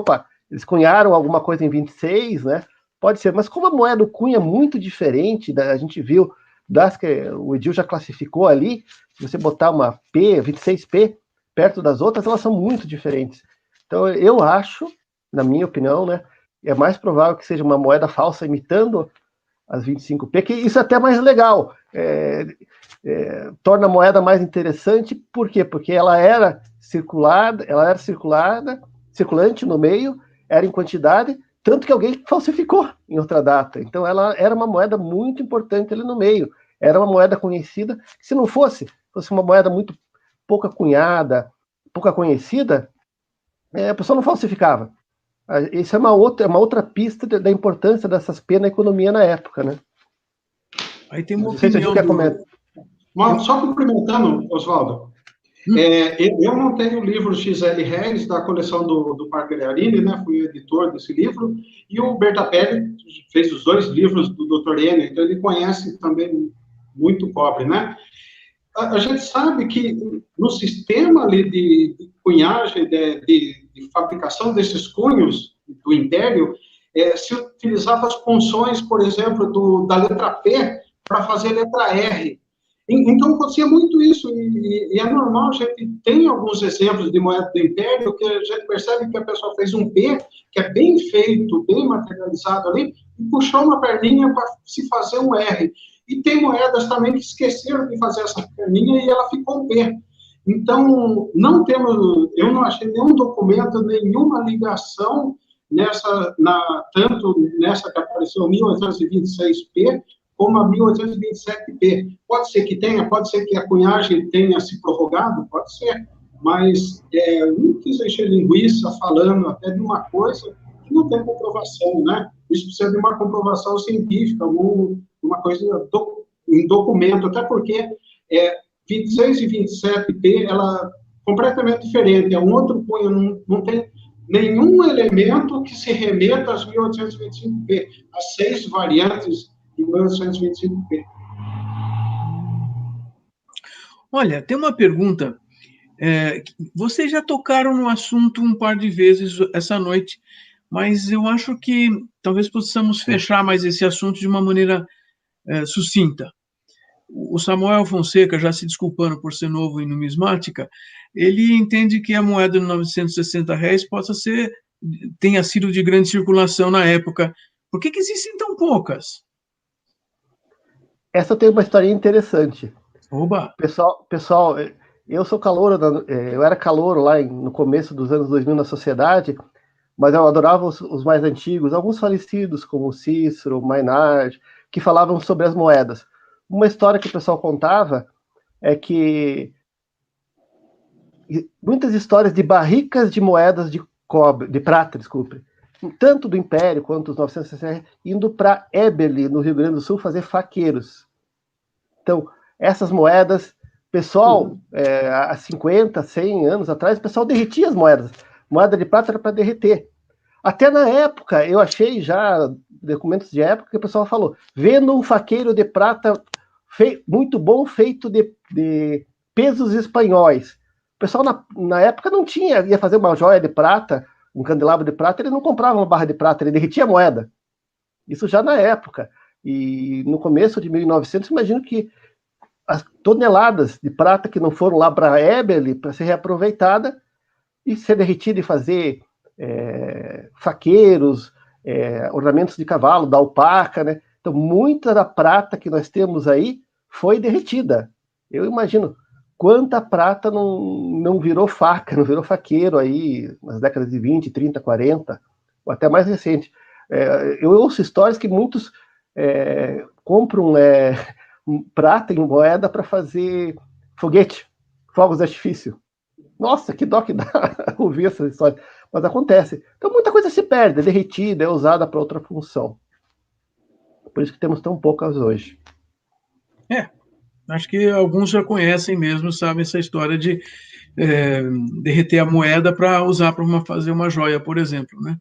eles cunharam alguma coisa em 26, né? Pode ser, mas como a moeda cunha é muito diferente, a gente viu das que o Edil já classificou ali, se você botar uma P, 26P, perto das outras, elas são muito diferentes. Então, eu acho, na minha opinião, né, é mais provável que seja uma moeda falsa imitando as 25P, que isso é até mais legal. Torna a moeda mais interessante, por quê? Porque ela era circulante no meio, era em quantidade, tanto que alguém falsificou em outra data. Então, ela era uma moeda muito importante ali no meio. Era uma moeda conhecida. Se não fosse uma moeda muito pouca cunhada, pouca conhecida, a pessoa não falsificava. Isso é uma outra pista da importância dessas P na economia na época, né? Aí tem uma opinião Só complementando, Oswaldo, eu não tenho o livro XL Reis da coleção do Parker-Arini, né? Fui editor desse livro, e o Bertapelli fez os 2 livros do Dr. Enio, então ele conhece também muito cobre, né? A gente sabe que no sistema ali de cunhagem, de fabricação desses cunhos do Império, se utilizava as punções, por exemplo, da letra P para fazer a letra R. Então, acontecia muito isso, e é normal, a gente tem alguns exemplos de moeda do Império, que a gente percebe que a pessoa fez um P, que é bem feito, bem materializado ali, e puxou uma perninha para se fazer um R. E tem moedas também que esqueceram de fazer essa perninha e ela ficou um P. Então, eu não achei nenhum documento, nenhuma ligação tanto nessa que apareceu 1826P, como a 1827P. Pode ser que tenha, pode ser que a cunhagem tenha se prorrogado, pode ser, mas não quis encher linguiça falando até de uma coisa que não tem comprovação, né? Isso precisa de uma comprovação científica, uma coisa em documento, até porque 26 e 27P, ela é completamente diferente, é um outro cunho, não tem nenhum elemento que se remeta às 1825P, as 6 variantes de 1825P. Olha, tem uma pergunta. Vocês já tocaram no assunto um par de vezes essa noite, mas eu acho que talvez possamos fechar mais esse assunto de uma maneira sucinta. O Samuel Fonseca, já se desculpando por ser novo em numismática, ele entende que a moeda de 960 réis tenha sido de grande circulação na época. Por que existem tão poucas? Essa tem uma história interessante. Oba! Pessoal, eu sou calouro, eu era calouro lá no começo dos anos 2000 na sociedade, mas eu adorava os mais antigos, alguns falecidos, como Cícero, Maynard, que falavam sobre as moedas. Uma história que o pessoal contava é que muitas histórias de barricas de moedas de prata, tanto do Império quanto dos 960, indo para Eberle, no Rio Grande do Sul, fazer faqueiros. Então, essas moedas, pessoal, há 50, 100 anos atrás, o pessoal derretia as moedas. Moeda de prata era para derreter. Até na época, eu achei já documentos de época que o pessoal falou, vendo um faqueiro de prata muito bom, feito de pesos espanhóis. O pessoal na época não tinha, ia fazer uma joia de prata, um candelabro de prata, ele não comprava uma barra de prata, ele derretia a moeda. Isso já na época. E no começo de 1900, imagino que as toneladas de prata que não foram lá para Eberle para ser reaproveitada e ser derretida e fazer faqueiros, ornamentos de cavalo, da alpaca, né? Então, muita da prata que nós temos aí foi derretida. Eu imagino quanta prata não virou faca, não virou faqueiro aí nas décadas de 20, 30, 40, ou até mais recente. Eu ouço histórias que muitos compram prata em moeda para fazer foguete, fogos de artifício. Nossa, que dó que dá ouvir essa história. Mas acontece. Então, muita coisa se perde, é derretida, é usada para outra função. Por isso que temos tão poucas hoje. Acho que alguns já conhecem mesmo, sabem essa história de derreter a moeda para usar para fazer uma joia, por exemplo, né?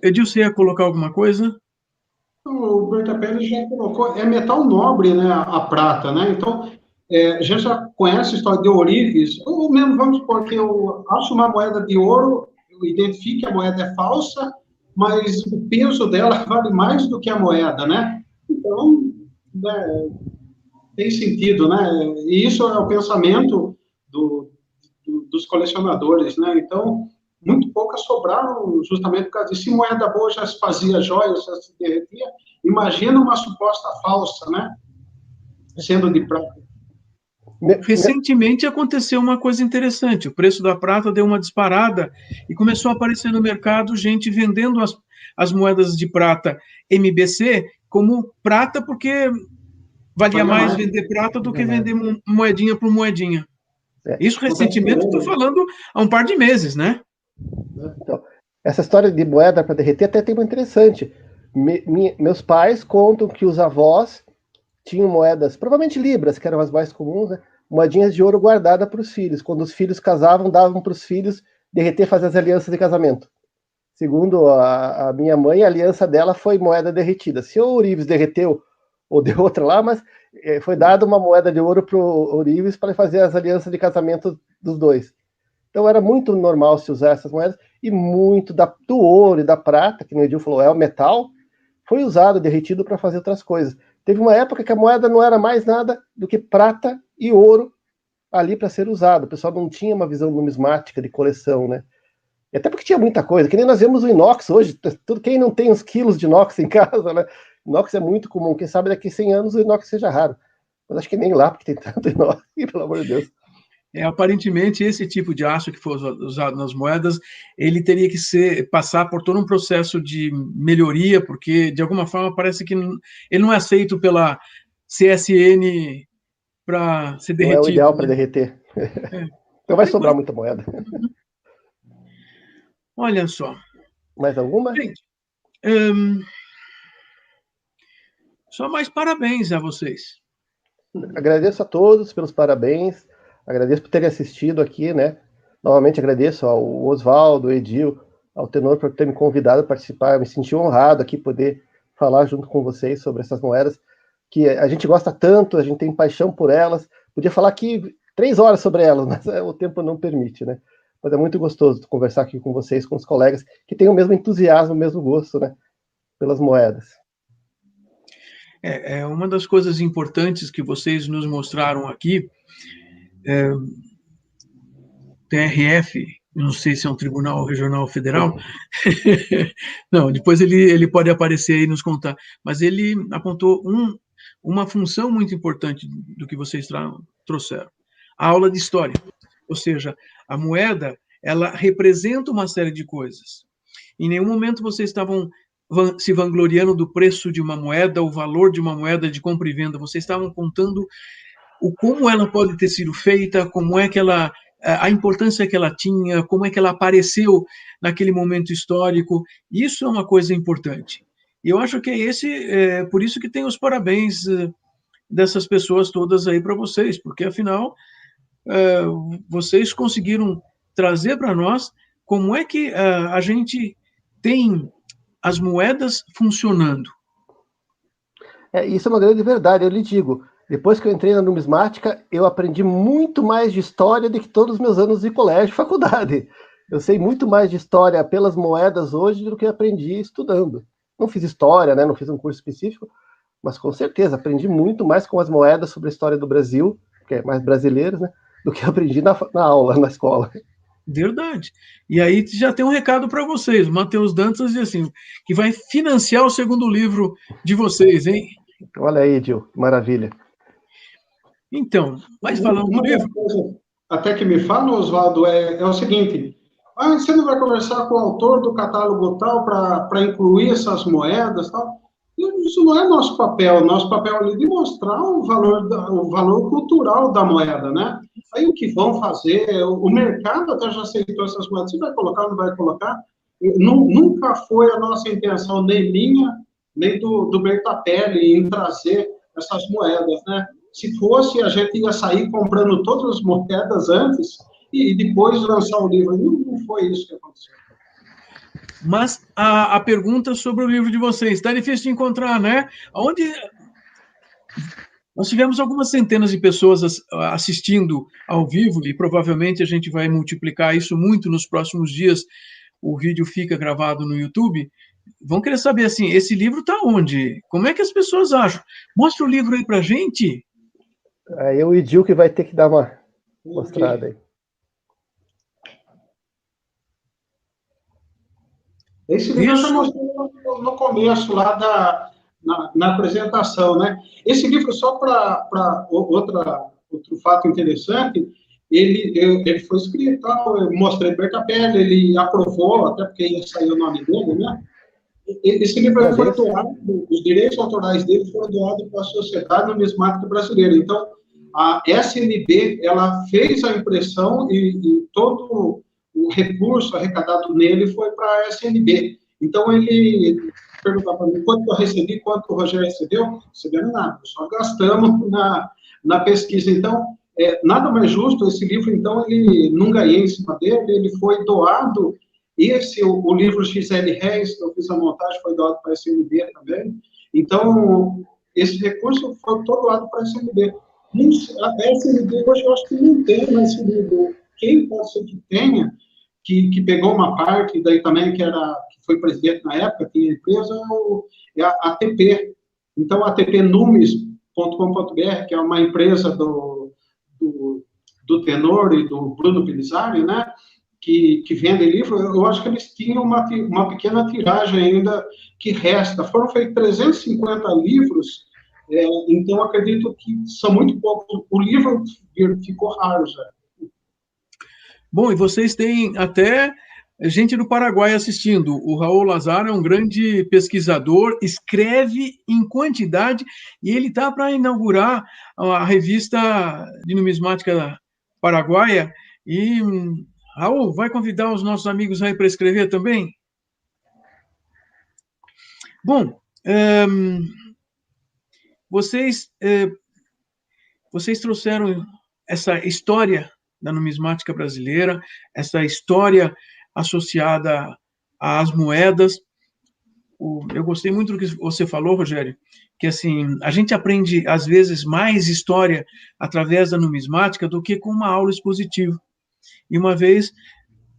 Edilson, você ia colocar alguma coisa? O Berta Pérez já colocou, é metal nobre, né, a prata, né? Então, a gente já conhece a história de ourives, ou mesmo, vamos supor que eu acho uma moeda de ouro, eu identifico que a moeda é falsa, mas o peso dela vale mais do que a moeda, né? Então, né, tem sentido, né? E isso é o pensamento dos colecionadores, né? Então, muito poucas sobraram justamente por causa disso. Se moeda boa já se fazia joia, já se derretia, imagina uma suposta falsa, né? Sendo de prata. Recentemente aconteceu uma coisa interessante, o preço da prata deu uma disparada e começou a aparecer no mercado gente vendendo as moedas de prata MBC como prata, porque valia mais vender prata do que vender moedinha por moedinha. Isso recentemente, estou falando há um par de meses, né? Então, essa história de moeda para derreter até tem uma interessante. Meus pais contam que os avós tinham moedas, provavelmente libras, que eram as mais comuns, né? Moedinhas de ouro guardada para os filhos. Quando os filhos casavam, davam para os filhos derreter, fazer as alianças de casamento. Segundo a minha mãe, a aliança dela foi moeda derretida. Se o Ourives derreteu ou deu outra lá, mas foi dada uma moeda de ouro para o Ourives para fazer as alianças de casamento dos dois. Então era muito normal se usar essas moedas, e muito do ouro e da prata, que o Edil falou, é o metal, foi usado, derretido para fazer outras coisas. Teve uma época que a moeda não era mais nada do que prata e ouro ali para ser usado. O pessoal não tinha uma visão numismática de coleção, né? E até porque tinha muita coisa, que nem nós vemos o inox hoje, quem não tem uns quilos de inox em casa, né? Inox é muito comum, quem sabe daqui a 100 anos o inox seja raro. Mas acho que nem lá, porque tem tanto inox, pelo amor de Deus. Aparentemente, esse tipo de aço que foi usado nas moedas, ele teria que passar por todo um processo de melhoria, porque, de alguma forma, parece que ele não é aceito pela CSN para ser derretido. Não é o ideal para derreter. Então vai sobrar muita moeda. Olha só. Mais alguma? Gente, só mais parabéns a vocês. Agradeço a todos pelos parabéns, agradeço por terem assistido aqui, né? Novamente agradeço ao Oswaldo, ao Edil, ao Tenor por ter me convidado a participar. Eu me senti honrado aqui poder falar junto com vocês sobre essas moedas, que a gente gosta tanto, a gente tem paixão por elas. Podia falar aqui 3 horas sobre elas, mas o tempo não permite, né? Mas é muito gostoso conversar aqui com vocês, com os colegas que têm o mesmo entusiasmo, o mesmo gosto, né? Pelas moedas. Uma das coisas importantes que vocês nos mostraram aqui, TRF, não sei se é um Tribunal Regional Federal, não, depois ele pode aparecer aí e nos contar, mas ele apontou uma função muito importante do que vocês trouxeram, a aula de história, ou seja, a moeda, ela representa uma série de coisas. Em nenhum momento vocês estavam se vangloriando do preço de uma moeda, o valor de uma moeda de compra e venda, vocês estavam contando como ela pode ter sido feita, como é que a importância que ela tinha, como é que ela apareceu naquele momento histórico. Isso é uma coisa importante. E eu acho que por isso que tem os parabéns dessas pessoas todas aí para vocês, porque afinal vocês conseguiram trazer para nós como é que a gente tem as moedas funcionando. Isso é uma grande verdade, eu lhe digo. Depois que eu entrei na numismática, eu aprendi muito mais de história do que todos os meus anos de colégio e faculdade. Eu sei muito mais de história pelas moedas hoje do que eu aprendi estudando. Não fiz história, né? Não fiz um curso específico, mas com certeza aprendi muito mais com as moedas sobre a história do Brasil, que é mais brasileiros, né? Do que eu aprendi na aula, na escola. Verdade. E aí já tem um recado para vocês. O Matheus Dantas diz assim, que vai financiar o segundo livro de vocês, hein? Olha aí, Edil, maravilha. Então, mas falando do livro... Coisa, até que me fala, Oswaldo, é o seguinte, você não vai conversar com o autor do catálogo tal para incluir essas moedas tal? Eu isso não é nosso papel. Nosso papel ali é de mostrar o valor cultural da moeda, né? Aí o que vão fazer, o mercado até já aceitou essas moedas, você vai colocar, não vai colocar? Nunca foi a nossa intenção, nem minha, nem do Bertapelli, em trazer essas moedas, né? Se fosse, a gente ia sair comprando todas as moedas antes e depois lançar o livro. Não foi isso que aconteceu. Mas a pergunta sobre o livro de vocês, está difícil de encontrar, né? Onde nós tivemos algumas centenas de pessoas assistindo ao vivo, e provavelmente a gente vai multiplicar isso muito nos próximos dias. O vídeo fica gravado no YouTube. Vão querer saber, assim, esse livro está onde? Como é que as pessoas acham? Mostra o livro aí para a gente. Aí o Edil que vai ter que dar uma mostrada aí. Esse livro eu já mostrei no começo, lá na apresentação, né? Esse livro, só para outro fato interessante, ele foi escrito, eu mostrei Bertapelli, ele aprovou, até porque ia sair o nome dele, né? Esse livro foi doado, os direitos autorais dele foram doados para a Sociedade Numismática Brasileira. Então, a SNB, ela fez a impressão e todo o recurso arrecadado nele foi para a SNB. Então, ele perguntou para mim quanto eu recebi, quanto o Rogério recebeu. Recebendo nada, só gastamos na pesquisa. Então, nada mais justo, esse livro, então, ele não ganhei em cima dele, ele foi doado. O livro XL Reis, que eu fiz a montagem, foi doado para a SNB também. Então, esse recurso foi todo doado para a SNB. A SNB hoje eu acho que não tem mais esse livro. Quem pode ser que tenha, que pegou uma parte, daí também que foi presidente na época, tinha empresa, é a ATP. Então, a ATPnumis.com.br, que é uma empresa do Tenor e do Bruno Pelizari, né? Que vende livro, eu acho que eles tinham uma pequena tiragem ainda que resta. Foram feitos 350 livros, então acredito que são muito poucos. O livro ficou raro já. Bom, e vocês têm até gente do Paraguai assistindo. O Raul Lazaro é um grande pesquisador, escreve em quantidade, e ele está para inaugurar a revista de numismática paraguaia. E, Raul, vai convidar os nossos amigos aí para escrever também? Bom, vocês trouxeram essa história da numismática brasileira, essa história associada às moedas. Eu gostei muito do que você falou, Rogério, que assim, a gente aprende, às vezes, mais história através da numismática do que com uma aula expositiva. E uma vez,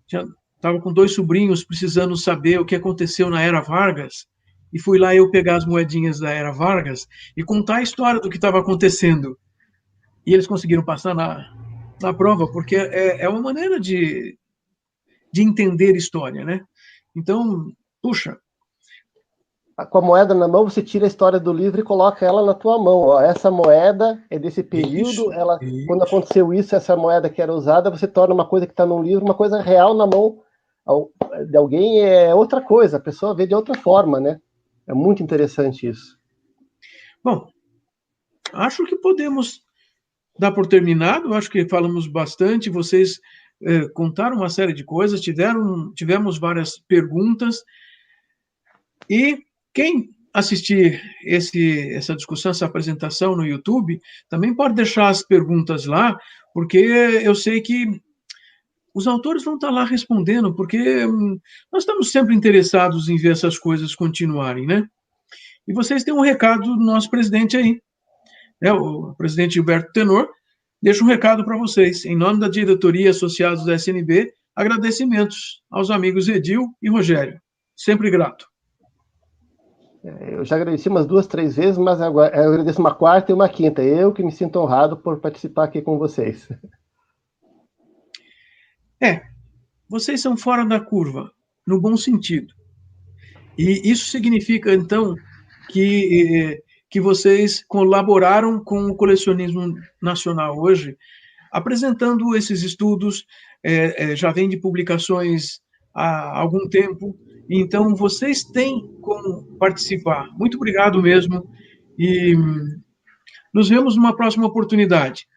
estava com 2 sobrinhos precisando saber o que aconteceu na Era Vargas, e fui lá eu pegar as moedinhas da Era Vargas e contar a história do que estava acontecendo. E eles conseguiram passar na prova, porque é uma maneira de entender história, né? Então, puxa. Com a moeda na mão, você tira a história do livro e coloca ela na tua mão. Ó, essa moeda é desse período, isso. Quando aconteceu isso, essa moeda que era usada, você torna uma coisa que está num livro, uma coisa real na mão de alguém, é outra coisa, a pessoa vê de outra forma, né? É muito interessante isso. Bom, acho que podemos dar por terminado, acho que falamos bastante, vocês contaram uma série de coisas, tivemos várias perguntas, e quem assistir essa discussão, essa apresentação no YouTube, também pode deixar as perguntas lá, porque eu sei que os autores vão estar lá respondendo, porque nós estamos sempre interessados em ver essas coisas continuarem, né? E vocês têm um recado do nosso presidente aí, né? O presidente Gilberto Tenor deixa um recado para vocês. Em nome da diretoria associados da SNB, agradecimentos aos amigos Edil e Rogério. Sempre grato. Eu já agradeci umas 2, 3 vezes, mas agora eu agradeço uma 4ª e uma 5ª. Eu que me sinto honrado por participar aqui com vocês. Vocês são fora da curva, no bom sentido. E isso significa, então, que vocês colaboraram com o colecionismo nacional hoje, apresentando esses estudos, já vem de publicações há algum tempo, Então, vocês têm como participar. Muito obrigado mesmo e nos vemos numa próxima oportunidade.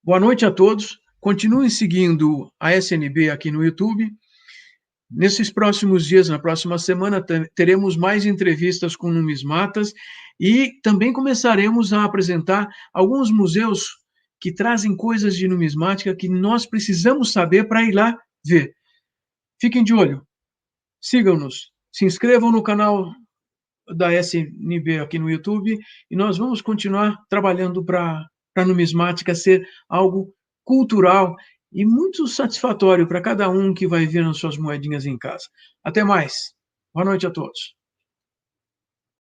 Boa noite a todos. Continuem seguindo a SNB aqui no YouTube. Nesses próximos dias, na próxima semana, teremos mais entrevistas com numismatas e também começaremos a apresentar alguns museus que trazem coisas de numismática que nós precisamos saber para ir lá ver. Fiquem de olho, sigam-nos, se inscrevam no canal da SNB aqui no YouTube e nós vamos continuar trabalhando para a numismática ser algo cultural e muito satisfatório para cada um que vai ver as suas moedinhas em casa. Até mais. Boa noite a todos.